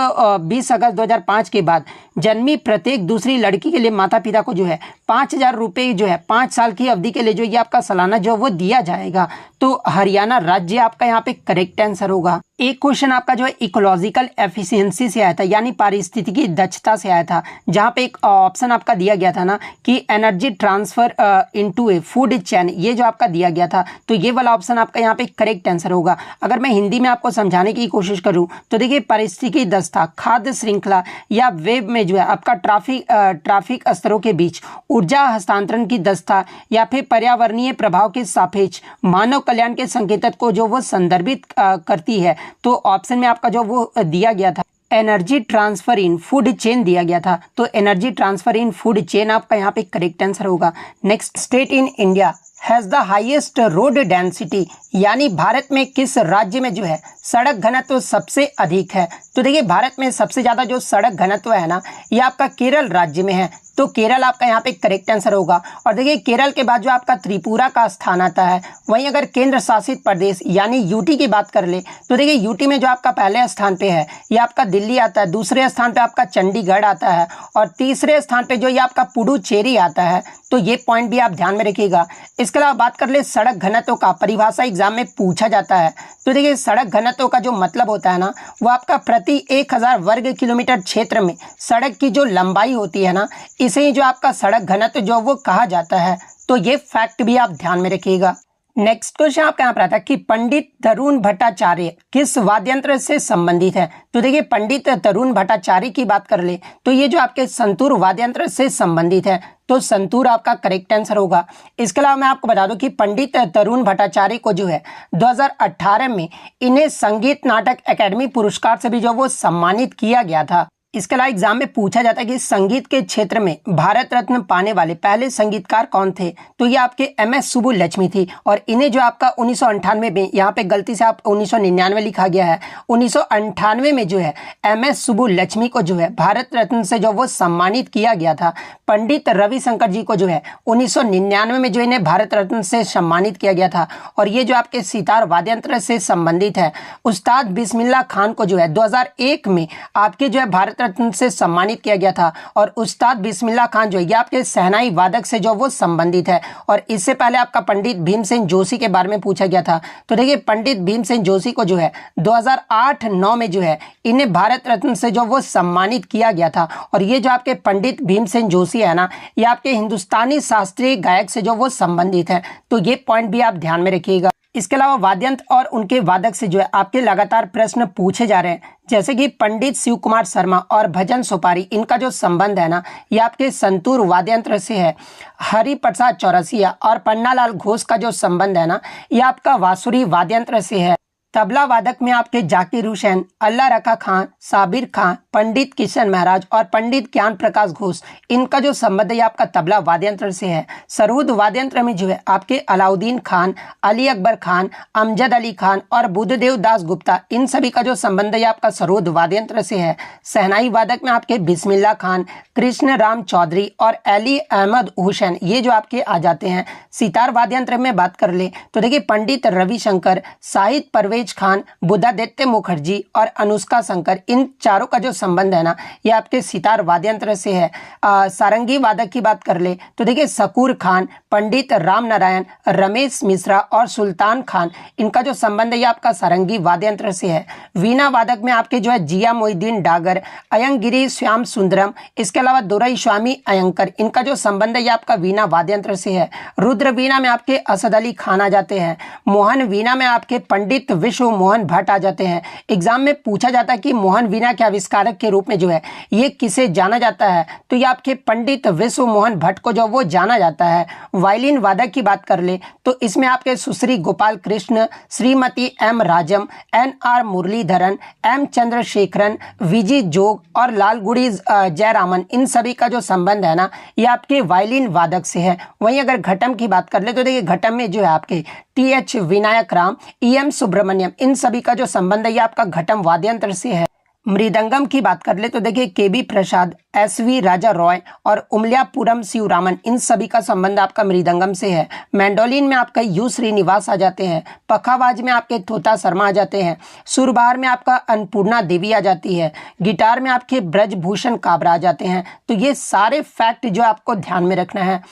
20 अगस्त 2005 के बाद जन्मी प्रत्येक दूसरी लड़की के लिए माता पिता को जो है 5,000 रुपये जो है 5 साल की अवधि के लिए जो ये आपका सालाना जो वो दिया जाएगा। तो हरियाणा राज्य आपका यहाँ पे करेक्ट आंसर होगा। एक क्वेश्चन आपका जो है इकोलॉजिकल एफिशिएंसी से आया था, यानी पारिस्थितिकी दक्षता से आया था, जहाँ पे एक ऑप्शन आपका दिया गया था ना कि एनर्जी ट्रांसफर इनटू ए फूड चेन, ये जो आपका दिया गया था। तो ये वाला ऑप्शन आपका यहाँ पे करेक्ट आंसर होगा। अगर मैं हिंदी में आपको समझाने की कोशिश करूँ तो देखिए पारिस्थितिकी दक्षता, खाद्य श्रृंखला या वेब में जो है आपका ट्रैफिक स्तरों के बीच ऊर्जा हस्तांतरण की दक्षता, या फिर पर्यावरणीय प्रभाव के सापेक्ष मानव कल्याण के संकेतक को जो वो संदर्भित करती है। तो ऑप्शन में आपका जो वो दिया गया था एनर्जी ट्रांसफर इन फूड चेन दिया गया था। तो एनर्जी ट्रांसफर इन फूड चेन आपका यहाँ पे करेक्ट आंसर होगा। Next, state in India has the highest road density, यानी भारत में किस राज्य में जो है सड़क घनत्व सबसे अधिक है? तो देखिए भारत में सबसे ज्यादा जो सड़क घनत्व है ना ये आपका केरल राज्य में है। तो केरल आपका यहाँ पे करेक्ट आंसर होगा। और देखिए केरल के बाद जो आपका त्रिपुरा का स्थान आता है, वहीं अगर केंद्र शासित प्रदेश यानी यूटी की बात कर ले तो देखिए यूटी में जो आपका पहले स्थान पे है ये आपका दिल्ली आता है, दूसरे स्थान पे आपका चंडीगढ़ आता है, और तीसरे स्थान पे जो ये आपका पुडुचेरी आता है। तो ये पॉइंट भी आप ध्यान में रखिएगा। इसके अलावा बात कर ले सड़क घनत्व का, परिभाषा एग्जाम में पूछा जाता है। तो देखिए सड़क घनत्व का जो मतलब होता है ना वो आपका प्रति 1000 वर्ग किलोमीटर क्षेत्र में सड़क की जो लंबाई होती है ना, इसे ही जो आपका सड़क घनत्व जो वो कहा जाता है। तो ये फैक्ट भी आप ध्यान में रखिएगा। नेक्स्ट क्वेश्चन आपका यहाँ पर आता है कि पंडित तरुण भट्टाचार्य किस वाद्यंत्र से संबंधित है। तो देखिए पंडित तरुण भट्टाचार्य की बात कर ले तो ये जो आपके संतूर वाद्यंत्र से संबंधित है, तो संतूर आपका करेक्ट आंसर होगा। इसके अलावा मैं आपको बता दूं कि पंडित तरुण भट्टाचार्य को जो है 2018 में इन्हें संगीत नाटक अकादमी पुरस्कार से भी जो वो सम्मानित किया गया था। इसके अलावा एग्जाम में पूछा जाता है कि संगीत के क्षेत्र में भारत रत्न पाने वाले पहले संगीतकार कौन थे। तो ये आपके एम.एस. सुब्बुलक्ष्मी थी और इन्हें जो आपका 1998 में, यहाँ पे गलती से आप 1999 लिखा गया है, 1998 में जो है एम.एस. सुब्बुलक्ष्मी को जो है भारत रत्न से जो वो सम्मानित किया गया था। पंडित रविशंकर जी को जो है 1999 में जो इन्हें भारत रत्न से सम्मानित किया गया था। और ये जो आपके सितार वाद्यंत्र से संबंधित है, उस्ताद बिस्मिल्लाह खान को जो है 2001 में आपके जो है भारत रत्न से सम्मानित किया गया था। और उस्ताद बिस्मिल्लाह खान जो है आपके शहनाई वादक से जो वो संबंधित है। और इससे पहले आपका पंडित भीमसेन जोशी के बारे में पूछा गया था। तो देखिए पंडित भीमसेन जोशी को जो है 2008-9 में जो है इन्हें भारत रत्न से जो वो सम्मानित किया गया था। और ये जो आपके पंडित भीमसेन जोशी है ना, ये आपके हिंदुस्तानी शास्त्रीय गायक से जो वो संबंधित है। तो ये पॉइंट भी आप ध्यान में रखिएगा। इसके अलावा वाद्यंत्र और उनके वादक से जो है आपके लगातार प्रश्न पूछे जा रहे हैं, जैसे कि पंडित शिव कुमार शर्मा और भजन सोपारी, इनका जो संबंध है ना, ये आपके संतूर वाद्यंत्र से है। हरि प्रसाद चौरसिया और पन्नालाल घोष का जो संबंध है ना, ये आपका बांसुरी वाद्यंत्र से है। तबला वादक में आपके जाकिर हुसैन, अल्लाह रखा खां, साबिर खां, पंडित किशन महाराज और पंडित ज्ञान प्रकाश घोष, इनका जो संबंध है आपका तबला वाद्यंत्र से है। सरोद वाद्यंत्र में जो है आपके अलाउद्दीन खान, अली अकबर खान, अमजद अली खान और बुद्धदेव दास गुप्ता, इन सभी का जो संबंध है आपका सरोद वाद्यंत्र से है। शहनाई वादक में आपके बिस्मिल्लाह खान, कृष्ण राम चौधरी और अली अहमद हुसैन, ये जो आपके आ जाते हैं। सितार वाद्यंत्र में बात कर ले तो देखिए पंडित रविशंकर, शाहिद परवेज खान, बुद्धादित्य मुखर्जी और अनुष्का शंकर, इन चारों का जो संबंध है ना, ये आपके सितार वाद्यंत्र से है। सारंगी वादक की बात कर ले तो देखिए शकूर खान, पंडित राम नारायण, रमेश मिश्रा और सुल्तान खान, इनका जो संबंध है ये आपका सारंगी वाद्यंत्र से है। वीणा वादक में आपके जो है जिया मोहिद्दीन डागर, अयंगिरी श्याम सुंदरम, इसके अलावा दुरई स्वामी अयंकर, इनका जो संबंध है ये आपका वीणा वाद्यंत्र से है। रुद्र वीणा में आपके असद अली खान आ जाते हैं। मोहन वीणा में आपके पंडित विश्व मोहन भट्ट आ जाते हैं। एग्जाम में पूछा जाता है कि मोहन वीणा के आविष्कारक के रूप में जो है ये किसे जाना जाता है, तो ये आपके पंडित विश्व मोहन भट्ट को जो वो जाना जाता है। वायलिन वादक की बात कर ले तो इसमें आपके Sushri Gopal Krishna, Shrimati M Rajam, N R. Muralidharan, M Chandrasekharan, Viji Jog और लालगुड़ी जयरामन, इन सभी का जो संबंध है ना, ये आपके वायलिन वादक से है। वहीं अगर घटम की बात कर ले तो देखिए घटम में जो है आपके टी.एच. विनायक राम, ई.एम. सुब्रमण्यम, इन सभी का जो संबंध है ये आपका घटम वाद्यंत्र से है। मृदंगम की बात कर ले तो देखिए के.बी. प्रसाद, एस.वी. राजा रॉय और उमल्यापुरम शिवरामन, इन सभी का संबंध आपका मृदंगम से है। मैंडोलिन में आपका यू श्रीनिवास आ जाते हैं। पखावाज में आपके तोता शर्मा आ जाते हैं। सुरबहार में आपका अन्नपूर्णा देवी आ जाती है। गिटार में आपके ब्रजभूषण काबरा आ जाते हैं। तो ये सारे फैक्ट जो आपको ध्यान में रखना है।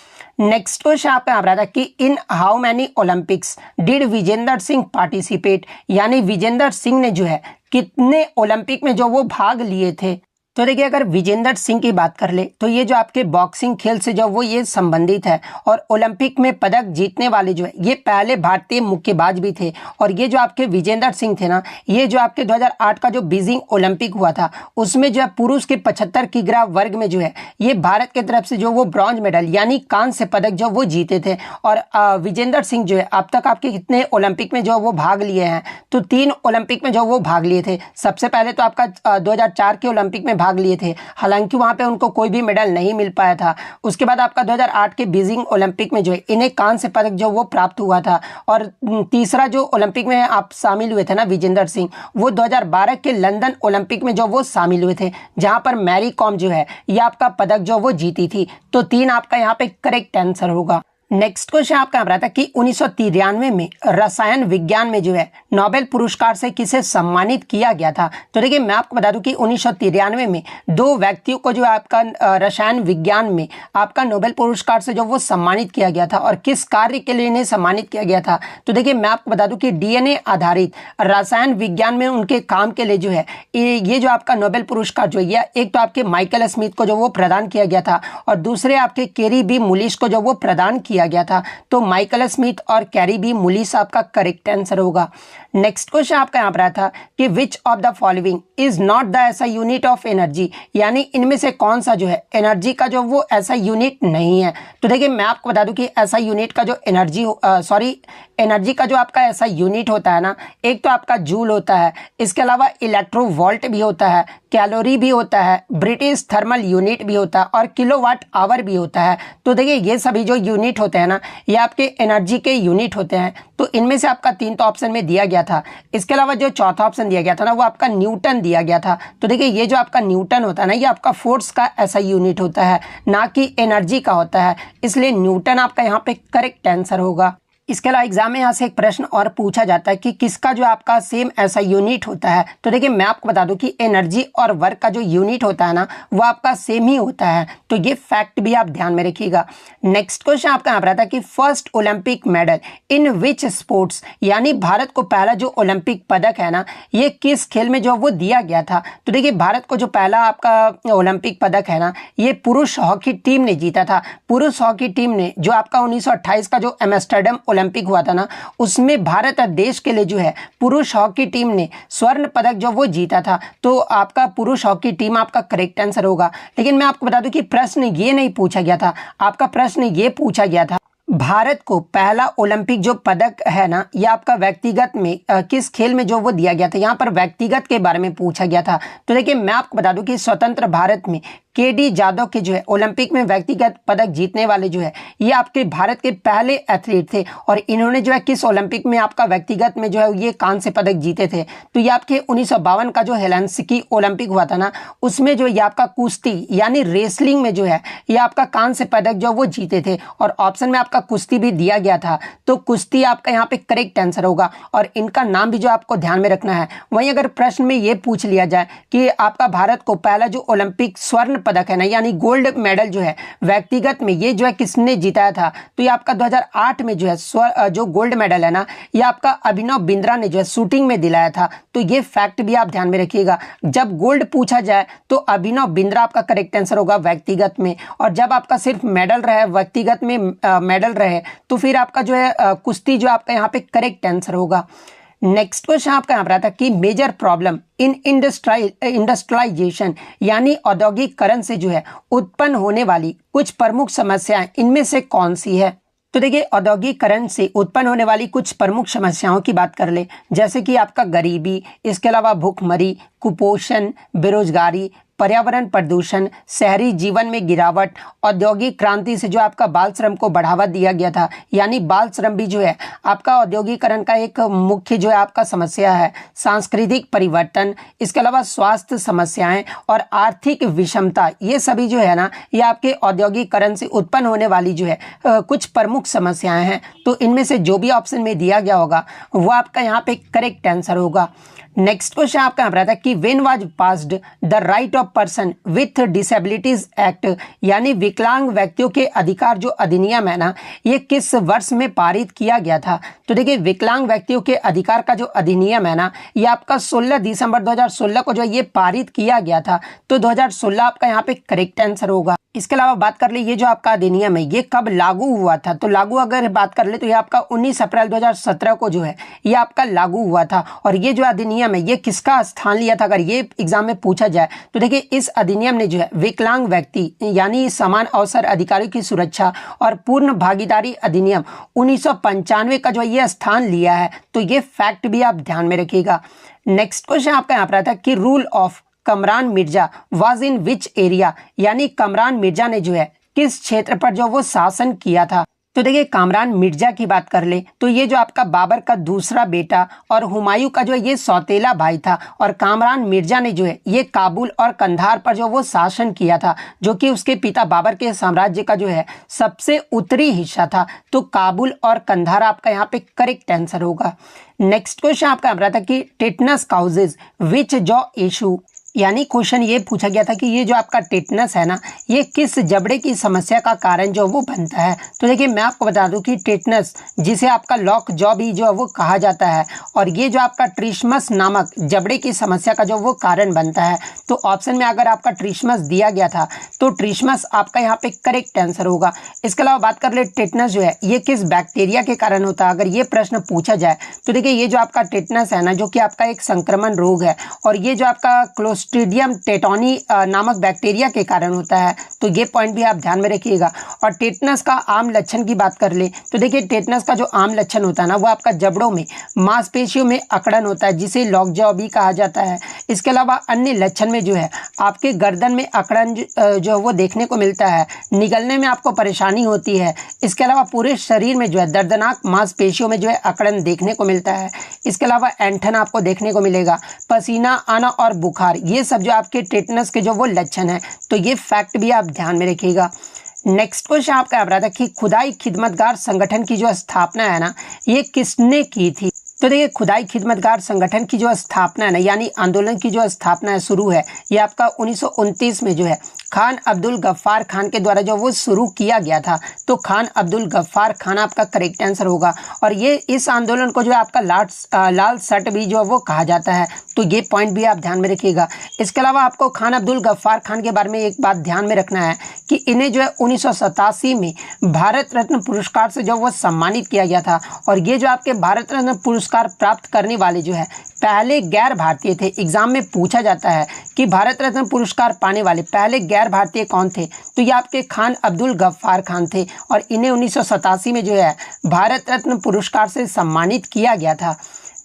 नेक्स्ट क्वेश्चन आपका यहाँ रहा था कि in how many Olympics did Vijender Singh participate, यानी विजेंदर सिंह ने जो है कितने ओलंपिक में जो वो भाग लिए थे। तो देखिए अगर विजेंदर सिंह की बात कर ले तो ये जो आपके बॉक्सिंग खेल से जो वो ये संबंधित है और ओलंपिक में पदक जीतने वाले जो है ये पहले भारतीय मुक्केबाज भी थे। और ये जो आपके विजेंदर सिंह थे ना, ये जो आपके 2008 का जो बीजिंग ओलंपिक हुआ था उसमें जो है पुरुष के 75 किग्रा वर्ग में जो है ये भारत की तरफ से जो वो ब्रॉन्ज मेडल यानी कांस्य पदक जो वो जीते थे। और विजेंदर सिंह जो है अब तक आपके कितने ओलंपिक में जो वो भाग लिए हैं, तो 3 ओलंपिक में जो वो भाग लिए थे। सबसे पहले तो आपका 2004 के ओलंपिक में भाग लिए थे, हालांकि वहां पे उनको कोई भी मेडल नहीं मिल पाया था। उसके बाद आपका 2008 के बीजिंग ओलंपिक में जो है इन्हें कांस्य पदक जो वो प्राप्त हुआ था। और तीसरा जो ओलंपिक में आप शामिल हुए थे ना विजेंदर सिंह, वो 2012 के लंदन ओलंपिक में जो वो शामिल हुए थे, जहां पर मैरी कॉम जो है ये आपका पदक जो वो जीती थी। तो 3 आपका यहाँ पे करेक्ट आंसर होगा। नेक्स्ट क्वेश्चन आपका रहा था कि 1993 में रसायन विज्ञान में जो है नोबेल पुरस्कार से किसे सम्मानित किया गया था। तो देखिए मैं आपको बता दूं कि 1993 में 2 व्यक्तियों को जो आपका रसायन विज्ञान में आपका नोबेल पुरस्कार से जो वो सम्मानित किया गया था। और किस कार्य के लिए इन्हें सम्मानित किया गया था, तो देखिए मैं आपको बता दूं कि डीएनए आधारित रसायन विज्ञान में उनके काम के लिए जो है ये जो आपका नोबेल पुरस्कार जो है एक तो आपके माइकल स्मिथ को जो वो प्रदान किया गया था और दूसरे आपके केरी बी मुलिश को जो वो प्रदान किया किया गया था? तो माइकल स्मिथ और कैरी मुलिस आपका करेक्ट आंसर होगा। नेक्स्ट क्वेश्चन आपका यहाँ पर आया था कि which of the following is not the ऐसा यूनिट ऑफ एनर्जी, यानी इनमें से कौन सा जो है एनर्जी का जो वो ऐसा यूनिट नहीं है। तो देखिए मैं आपको बता दूं कि ऐसा यूनिट का जो एनर्जी का जो आपका ऐसा यूनिट होता है ना, एक तो आपका जूल होता है, इसके अलावा इलेक्ट्रोवोल्ट भी होता है, कैलोरी भी होता है, ब्रिटिश थर्मल यूनिट भी होता है और किलोवाट आवर भी होता है। तो देखिए ये सभी जो यूनिट होते हैं ना, ये आपके एनर्जी के यूनिट होते हैं। तो इनमें से आपका 3 तो ऑप्शन में दिया गया था। इसके अलावा जो चौथा ऑप्शन दिया गया था ना, वो आपका न्यूटन दिया गया था। तो देखिए ये जो आपका न्यूटन होता है ना, ये आपका फोर्स का ऐसा यूनिट होता है, ना कि एनर्जी का होता है, इसलिए न्यूटन आपका यहाँ पे करेक्ट आंसर होगा। इसके अलावा एग्जाम में यहाँ से एक प्रश्न और पूछा जाता है कि किसका जो आपका सेम ऐसा यूनिट होता है। तो देखिए मैं आपको बता दूं कि एनर्जी और वर्क का जो यूनिट होता है ना, वो आपका सेम ही होता है। तो ये फैक्ट भी आप ध्यान में रखिएगा। नेक्स्ट क्वेश्चन आपका यहाँ पर आता है कि first Olympic medal in which sports, यानी भारत को पहला जो ओलंपिक पदक है ना, ये किस खेल में जो वो दिया गया था। तो देखिए भारत को जो पहला आपका ओलंपिक पदक है ना, ये पुरुष हॉकी टीम ने जीता था। पुरुष हॉकी टीम ने जो आपका 1928 का जो एम्स्टर्डम ओलंपिक हुआ था ना, उसमें भारत देश के लिए जो है पुरुष हॉकी टीम ने स्वर्ण पदक जो वो जीता था। तो आपका पुरुष हॉकी टीम आपका करेक्ट आंसर होगा। लेकिन मैं आपको बता दूं कि प्रश्न ये नहीं पूछा गया था, आपका प्रश्न ये पूछा गया था भारत को पहला ओलंपिक जो पदक है ना, ये आपका व्यक्तिगत में किस खेल में जो वो दिया गया था। यहाँ पर व्यक्तिगत के बारे में पूछा गया था। तो देखिए मैं आपको बता दूं कि स्वतंत्र भारत में केडी जादव के जो है ओलंपिक में व्यक्तिगत पदक जीतने वाले जो है, ये आपके भारत के पहले एथलीट थे। और इन्होंने जो है किस ओलंपिक में आपका व्यक्तिगत में जो है ये कांस्य पदक जीते थे। तो ये आपके 1952 का जो हेलसिंकी ओलंपिक हुआ था ना, उसमें जो ये आपका कुश्ती यानी रेसलिंग में जो है ये आपका कांस्य पदक जो वो जीते थे। और ऑप्शन में आपका कुश्ती भी दिया गया था, तो कुश्ती आपका यहाँ पे करेक्ट आंसर होगा। और इनका नाम भी जो आपको ध्यान में रखना है। वहीं अगर प्रश्न में ये पूछ लिया जाए कि आपका भारत को पहला जो ओलंपिक स्वर्ण पदक है ना, यानी गोल्ड मेडल जो है व्यक्तिगत में ये जो है किसने जीता था, तो ये आपका 2008 में जो है जो गोल्ड मेडल है ना, ये आपका अभिनव बिंद्रा ने जो है शूटिंग में दिलाया था। तो ये फैक्ट भी आप ध्यान में रखिएगा। जब गोल्ड पूछा जाए तो अभिनव बिंद्रा आपका करेक्ट आंसर होगा व्यक्तिगत में, और जब आपका सिर्फ मेडल रहे व्यक्तिगत में मेडल रहे तो फिर आपका जो है कुश्ती जो आपका यहाँ पे करेक्ट आंसर होगा। नेक्स्ट क्वेश्चन आपका यहाँ पर आता है कि मेजर प्रॉब्लम इन इंडस्ट्रियलाइजेशन यानी औद्योगिकरण से जो है उत्पन्न होने वाली कुछ प्रमुख समस्याएं इनमें से कौन सी है। तो देखिए औद्योगिकरण से उत्पन्न होने वाली कुछ प्रमुख समस्याओं की बात कर ले, जैसे कि आपका गरीबी, इसके अलावा भूखमरी, कुपोषण, बेरोजगारी, पर्यावरण प्रदूषण, शहरी जीवन में गिरावट, औद्योगिक क्रांति से जो आपका बाल श्रम को बढ़ावा दिया गया था, यानी बाल श्रम भी जो है आपका औद्योगिकरण का एक मुख्य जो है आपका समस्या है, सांस्कृतिक परिवर्तन, इसके अलावा स्वास्थ्य समस्याएं और आर्थिक विषमता, ये सभी जो है ना ये आपके औद्योगिकरण से उत्पन्न होने वाली जो है कुछ प्रमुख समस्याएं हैं। तो इनमें से जो भी ऑप्शन में दिया गया होगा वो आपका यहाँ पे करेक्ट आंसर होगा। नेक्स्ट क्वेश्चन आपका यहाँ पर आता है कि when was passed the right of person with disabilities act, यानी विकलांग व्यक्तियों के अधिकार जो अधिनियम है ना, ये किस वर्ष में पारित किया गया था। तो देखिए विकलांग व्यक्तियों के अधिकार का जो अधिनियम है ना, ये आपका 16 दिसंबर 2016 को जो ये पारित किया गया था। तो 2016 आपका यहाँ पे करेक्ट आंसर होगा। इसके अलावा बात कर ले ये जो आपका अधिनियम है ये कब लागू हुआ था। तो लागू अगर बात कर ले तो ये आपका 19 अप्रैल 2017 को जो है ये आपका लागू हुआ था। और ये जो अधिनियम है ये किसका स्थान लिया था, अगर ये एग्जाम में पूछा जाए तो देखिए इस अधिनियम ने जो है विकलांग व्यक्ति यानी समान अवसर अधिकारियों की सुरक्षा और पूर्ण भागीदारी अधिनियम 1995 का जो ये स्थान लिया है। तो ये फैक्ट भी आप ध्यान में रखिएगा। नेक्स्ट क्वेश्चन आपका यहाँ पर आता है कि rule of Kamran Mirza was in which area, यानी कमरान मिर्जा ने जो है किस क्षेत्र पर जो वो शासन किया था। तो देखिए कामरान मिर्जा की बात कर ले तो ये जो आपका बाबर का दूसरा बेटा और हुमायूं का जो है ये सौतेला भाई था। और कामरान मिर्जा ने जो है ये काबुल और कंधार पर जो वो शासन किया था, जो कि उसके पिता बाबर के साम्राज्य का जो है सबसे उत्तरी हिस्सा था। तो काबुल और कंधार आपका यहाँ पे करेक्ट आंसर होगा। नेक्स्ट क्वेश्चन आपका यहाँ था कि टिटनस काउजेज विच जॉ इशू, यानी क्वेश्चन ये पूछा गया था कि ये जो आपका टेटनस है ना, ये किस जबड़े की समस्या का कारण जो वो बनता है। तो देखिए मैं आपको बता दूं कि टेटनस, जिसे आपका लॉक जॉ भी जो वो कहा जाता है, और ये जो आपका ट्रिस्मस नामक जबड़े की समस्या का जो वो कारण बनता है। तो ऑप्शन में अगर आपका ट्रिस्मस दिया गया था तो ट्रिस्मस आपका यहाँ पे करेक्ट आंसर होगा। इसके अलावा बात कर ले टेटनस जो है ये किस बैक्टीरिया के कारण होता है, अगर ये प्रश्न पूछा जाए तो देखिए ये जो आपका टेटनस है ना, जो कि आपका एक संक्रमण रोग है, और ये जो आपका क्लोस्ट्रीडियम टेटोनी नामक बैक्टीरिया के कारण होता है। तो ये पॉइंट भी आप ध्यान में रखिएगा। और टेटनस का आम लक्षण की बात कर ले तो देखिए टेटनस का जो आम लक्षण होता है ना, वो आपका जबड़ों में मांसपेशियों में अकड़न होता है, जिसे लॉकजॉ भी कहा जाता है। इसके अलावा अन्य लक्षण में जो है आपके गर्दन में अकड़न जो वो देखने को मिलता है, निगलने में आपको परेशानी होती है। इसके अलावा पूरे शरीर में जो है दर्दनाक मांसपेशियों में जो है अकड़न देखने को मिलता है। इसके अलावा ऐंठन आपको देखने को मिलेगा, पसीना आना और बुखार, ये सब जो आपके टेटनस के जो वो लक्षण है। तो ये फैक्ट भी आप ध्यान में रखिएगा। नेक्स्ट क्वेश्चन आपका आ रहा था कि खुदाई खिदमतगार संगठन की जो स्थापना है ना, ये किसने की थी। तो देखिए खुदाई खिदमतगार संगठन की जो स्थापना है ना, यानी आंदोलन की जो स्थापना है, शुरू है, ये आपका 1929 में जो है खान अब्दुल गफ्फार खान के द्वारा जो वो शुरू किया गया था। तो खान अब्दुल गफ्फार खान आपका करेक्ट आंसर होगा। और ये इस आंदोलन को जो है आपका लाल सट भी जो है वो कहा जाता है। तो ये पॉइंट भी आप ध्यान में रखिएगा। इसके अलावा आपको खान अब्दुल गफ्फार खान के बारे में एक बात ध्यान में रखना है कि इन्हें जो है 1987 में भारत रत्न पुरस्कार से जो वो सम्मानित किया गया था। और ये जो आपके भारत रत्न पुरस्कार प्राप्त करने वाले जो है पहले गैर भारतीय थे। एग्जाम में पूछा जाता है कि भारत रत्न पुरस्कार पाने वाले पहले गैर भारतीय कौन थे, तो ये आपके खान अब्दुल गफ्फार खान थे। और इन्हें 1987 में जो है भारत रत्न पुरस्कार से सम्मानित किया गया था।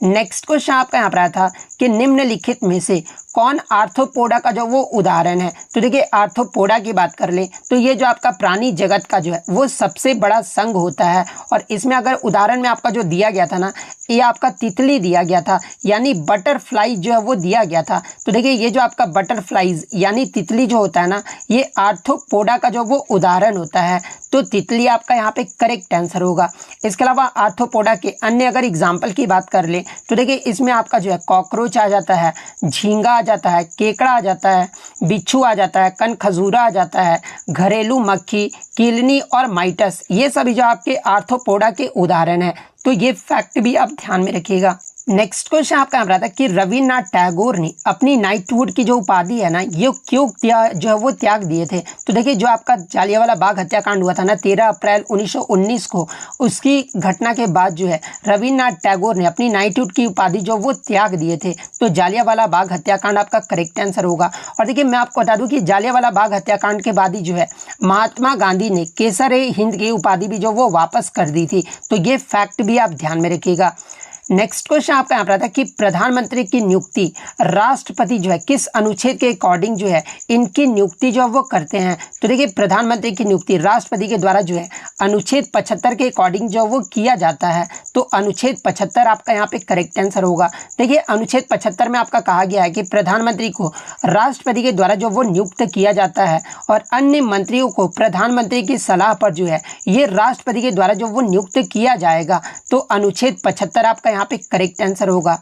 नेक्स्ट क्वेश्चन आपका यहाँ पर आया था कि निम्नलिखित में से कौन आर्थ्रोपोडा का जो वो उदाहरण है। तो देखिए आर्थ्रोपोडा की बात कर ले तो ये जो आपका प्राणी जगत का जो है वो सबसे बड़ा संघ होता है। और इसमें अगर उदाहरण में आपका जो दिया गया था ना, ये आपका तितली दिया गया था, यानी बटरफ्लाई जो है वो दिया गया था। तो देखिए ये जो आपका बटरफ्लाईज यानी तितली जो होता है ना, ये आर्थ्रोपोडा का जो वो उदाहरण होता है। तो तितली आपका यहाँ पे करेक्ट आंसर होगा। इसके अलावा आर्थ्रोपोडा के अन्य अगर एग्जाम्पल की बात कर ले तो देखिए इसमें आपका जो है कॉकरोच आ जाता है, झींगा आ जाता है, केकड़ा आ जाता है, बिच्छू आ जाता है, कनखजूरा आ जाता है, घरेलू मक्खी, किलनी और माइटस, ये सभी जो आपके आर्थ्रोपोडा के उदाहरण है। तो ये फैक्ट भी आप ध्यान में रखिएगा। नेक्स्ट क्वेश्चन आपका आ रहा था कि रविन्द्रनाथ टैगोर ने अपनी नाइटहुड की जो उपाधि है ना, ये क्यों जो है वो त्याग दिए थे। तो देखिए जो आपका जालियांवाला बाग हत्याकांड हुआ था ना 13 अप्रैल 1919 को, उसकी घटना के बाद जो है रविन्द्रनाथ टैगोर ने अपनी नाइटहुड की उपाधि जो वो त्याग दिए थे। तो जालियांवाला बाग हत्याकांड आपका करेक्ट आंसर होगा। और देखिए मैं आपको बता दूं कि जालियांवाला बाग हत्याकांड के बाद ही जो है महात्मा गांधी ने केसर हिंद की उपाधि भी जो वो वापस कर दी थी। तो ये फैक्ट भी आप ध्यान में रखिएगा। नेक्स्ट क्वेश्चन आपका यहाँ पर आता है कि प्रधानमंत्री की नियुक्ति राष्ट्रपति जो है किस अनुच्छेद के अकॉर्डिंग जो है इनकी नियुक्ति जो है वो करते हैं। तो देखिए प्रधानमंत्री की नियुक्ति राष्ट्रपति के द्वारा जो है अनुच्छेद 75 के अकॉर्डिंग जो वो किया जाता है। तो अनुच्छेद 75 आपका यहाँ पे करेक्ट आंसर होगा। देखिए अनुच्छेद 75 में आपका कहा गया है कि प्रधानमंत्री को राष्ट्रपति के द्वारा जो वो नियुक्त किया जाता है और अन्य मंत्रियों को प्रधानमंत्री की सलाह पर जो है ये राष्ट्रपति के द्वारा जो वो नियुक्त किया जाएगा। तो अनुच्छेद 75 आपका यहाँ पे करेक्ट आंसर होगा।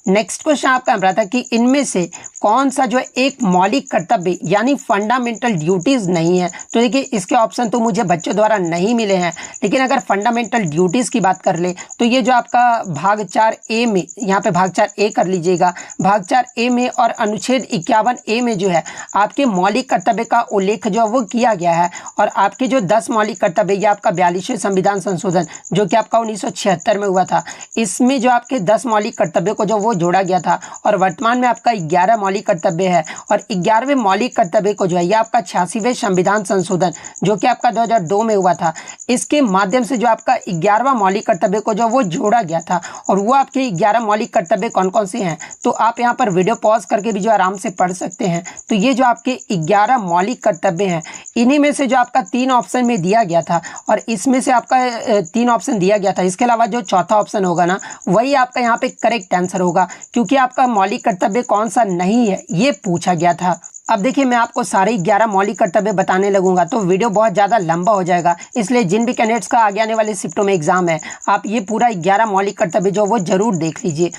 नेक्स्ट क्वेश्चन आपका रहा था कि इनमें से कौन सा जो है एक मौलिक कर्तव्य यानी फंडामेंटल ड्यूटीज नहीं है। तो देखिए इसके ऑप्शन तो मुझे बच्चों द्वारा नहीं मिले हैं, लेकिन अगर फंडामेंटल ड्यूटीज की बात कर ले तो ये जो आपका भाग 4A में, यहाँ पे भाग 4A कर लीजिएगा, भाग 4A में और अनुच्छेद 51A में जो है आपके मौलिक कर्तव्य का उल्लेख जो है वो किया गया है। और आपके जो 10 मौलिक कर्तव्य, ये आपका 42वें संविधान संशोधन जो कि आपका 1976 में हुआ था, इसमें जो आपके 10 मौलिक कर्तव्यों को जो वो जोड़ा गया था। और वर्तमान में आपका 11 मौलिक कर्तव्य है और 11वें मौलिक कर्तव्य को जो है ये आपका 86वें संविधान संशोधन जो कि आपका 2002 में हुआ था, इसके माध्यम से जो आपका 11वां मौलिक कर्तव्य को जो वो जोड़ा गया था। और वो आपके 11 मौलिक कर्तव्य कौन कौन से हैं तो आप यहाँ पर वीडियो पॉज करके भी जो आराम से पढ़ सकते हैं। तो ये जो आपके 11 मौलिक कर्तव्य हैं, इन्हीं में से जो आपका 3 ऑप्शन में दिया गया था और इसमें से आपका 3 ऑप्शन दिया गया था, इसके अलावा जो चौथा ऑप्शन होगा ना वही आपका यहाँ पे करेक्ट आंसर होगा, क्योंकि आपका मौलिक कर्तव्य कौन सा नहीं है ये पूछा गया था। अब देखिए मैं आपको सारे 11 मौलिक कर्तव्य बताने लगूंगा तो वीडियो बहुत ज़्यादा लंबा हो जाएगा, इसलिए जिन भी कैंडिडेट्स का आगे आने वाले शिफ्टों में एग्जाम है आप ये पूरा 11 मौलिक कर्तव्य जो वो जरूर देख लीजिए।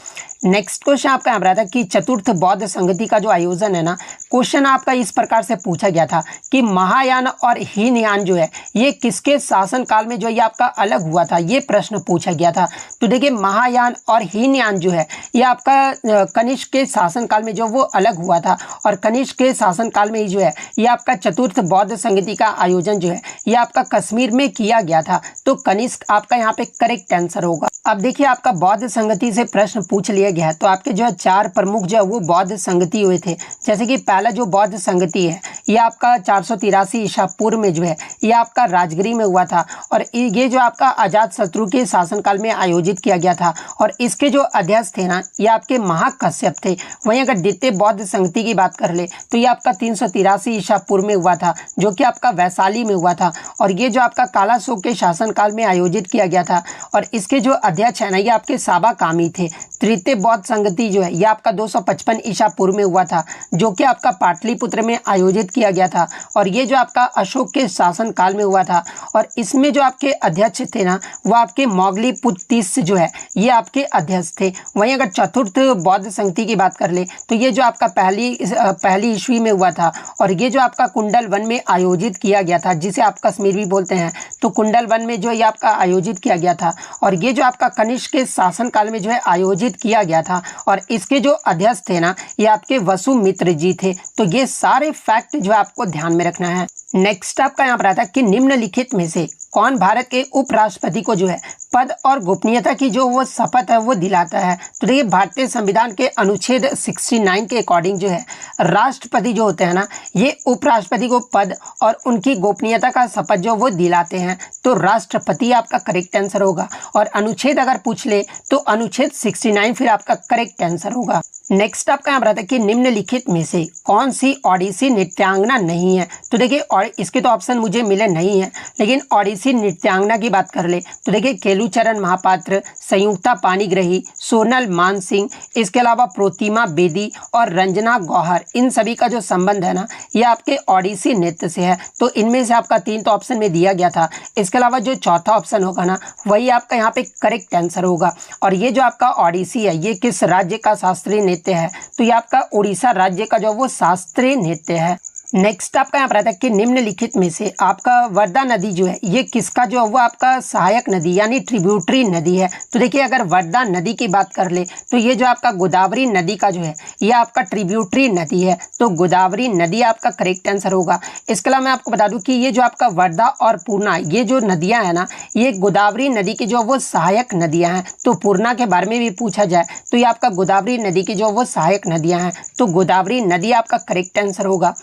नेक्स्ट क्वेश्चन आपका यहाँ रहा था कि चतुर्थ बौद्ध संगति का जो आयोजन है ना, क्वेश्चन आपका इस प्रकार से पूछा गया था कि महायान और हीनयान जो है ये किसके शासन काल में जो ये आपका अलग हुआ था, ये प्रश्न पूछा गया था। तो देखिए महायान और हीनयान जो है ये आपका कनिष्क के शासन काल में जो वो अलग हुआ था, और कनिष्क के शासन काल में ही जो है ये आपका चतुर्थ बौद्ध संगति का आयोजन जो है ये आपका कश्मीर में किया गया था। तो कनिष्क आपका यहाँ पे करेक्ट आंसर होगा। अब देखिए आपका बौद्ध संगति से प्रश्न पूछ लिया गया है, तो आपके जो है 4 प्रमुख जो है वो बौद्ध संगति हुए थे। जैसे कि पहला जो बौद्ध संगति है ये आपका 483 ईसा पूर्व में जो है ये आपका राजगिरी में हुआ था, और ये जो आपका अजातशत्रु के शासनकाल में आयोजित किया गया था, और इसके जो अध्यक्ष थे ना ये आपके महाकश्यप थे। वहीं अगर द्वितीय बौद्ध संगति की बात कर ले तो ये आपका 383 ईसा पूर्व में हुआ था, जो कि आपका वैशाली में हुआ था, और ये जो आपका कालाशोक के शासनकाल में आयोजित किया गया था, और इसके जो अध्यक्ष है ना ये आपके साबा कामी थे। तृतीय बौद्ध संगति जो है ये आपका 255 ईसा पूर्व में हुआ था, जो कि आपका पाटलिपुत्र में आयोजित किया गया था, और ये जो आपका अशोक के शासन काल में हुआ था, और इसमें जो आपके अध्यक्ष थे ना वो आपके मोगली पुत्तिस जो है ये आपके अध्यक्ष थे। वहीं अगर चतुर्थ बौद्ध संगति की बात कर ले तो ये जो आपका पहली ईस्वी में हुआ था, और ये जो आपका कुंडल वन में आयोजित किया गया था, जिसे आप कश्मीर भी बोलते हैं, तो कुंडल वन में जो ये आपका आयोजित किया गया था, और ये जो आपका कनिष्क के शासन काल में जो है आयोजित किया गया था, और इसके जो अध्यक्ष थे ना ये आपके वसुमित्र जी थे। तो ये सारे फैक्ट जो है आपको ध्यान में रखना है। नेक्स्ट आपका यहाँ पर आता है कि निम्नलिखित में से कौन भारत के उपराष्ट्रपति को जो है पद और गोपनीयता की जो वो शपथ है वो दिलाता है। तो देखिए भारतीय संविधान के अनुच्छेद 69 के अकॉर्डिंग जो है राष्ट्रपति जो होते हैं ना ये उपराष्ट्रपति को पद और उनकी गोपनीयता का शपथ जो वो दिलाते हैं। तो राष्ट्रपति आपका करेक्ट आंसर होगा, और अनुच्छेद अगर पूछ ले तो अनुच्छेद 69 फिर आपका करेक्ट आंसर होगा। नेक्स्ट आपका यहाँ रहता है कि निम्नलिखित में से कौन सी ओडिसी नृत्यांगना नहीं है। तो देखिए और इसके तो ऑप्शन मुझे मिले नहीं है, लेकिन ओडिसी नृत्यांगना की बात कर ले तो देखिए केलुचरण महापात्र, संयुक्ता पाणिग्राही, सोनल मानसिंह, इसके अलावा प्रोतिमा बेदी और रंजना गौहर, इन सभी का जो संबंध है ना ये आपके ओडिसी नृत्य से है। तो इनमें से आपका 3 तो ऑप्शन में दिया गया था, इसके अलावा जो चौथा ऑप्शन होगा ना वही आपका यहाँ पे करेक्ट आंसर होगा। और ये जो आपका ओडिसी है ये किस राज्य का शास्त्रीय नृत्य है, तो ये आपका उड़ीसा राज्य का जो वो शास्त्रीय नृत्य है। नेक्स्ट आपका यहाँ पर आता है कि निम्नलिखित में से आपका वर्धा नदी जो है ये किसका जो है वो आपका सहायक नदी यानी ट्रिब्यूटरी नदी है। तो देखिए अगर वर्धा नदी की बात कर ले तो ये जो आपका गोदावरी नदी का जो है ये आपका ट्रिब्यूटरी नदी है। तो गोदावरी नदी आपका करेक्ट आंसर होगा। इसके अलावा मैं आपको बता दूं कि ये जो आपका वर्धा और पूर्णा ये जो नदियाँ हैं ना ये गोदावरी नदी की जो वो सहायक नदियाँ हैं। तो पूर्णा के बारे में भी पूछा जाए तो ये आपका गोदावरी नदी की जो वो सहायक नदियाँ हैं। तो गोदावरी नदी आपका करेक्ट आंसर होगा।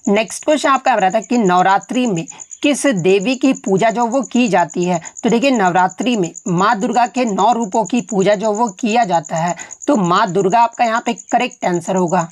नेक्स्ट क्वेश्चन आपका रहा था कि नवरात्रि में किस देवी की पूजा जो वो की जाती है। तो देखिए नवरात्रि में माँ दुर्गा के 9 रूपों की पूजा जो वो किया जाता है। तो माँ दुर्गा आपका यहाँ पे करेक्ट आंसर होगा।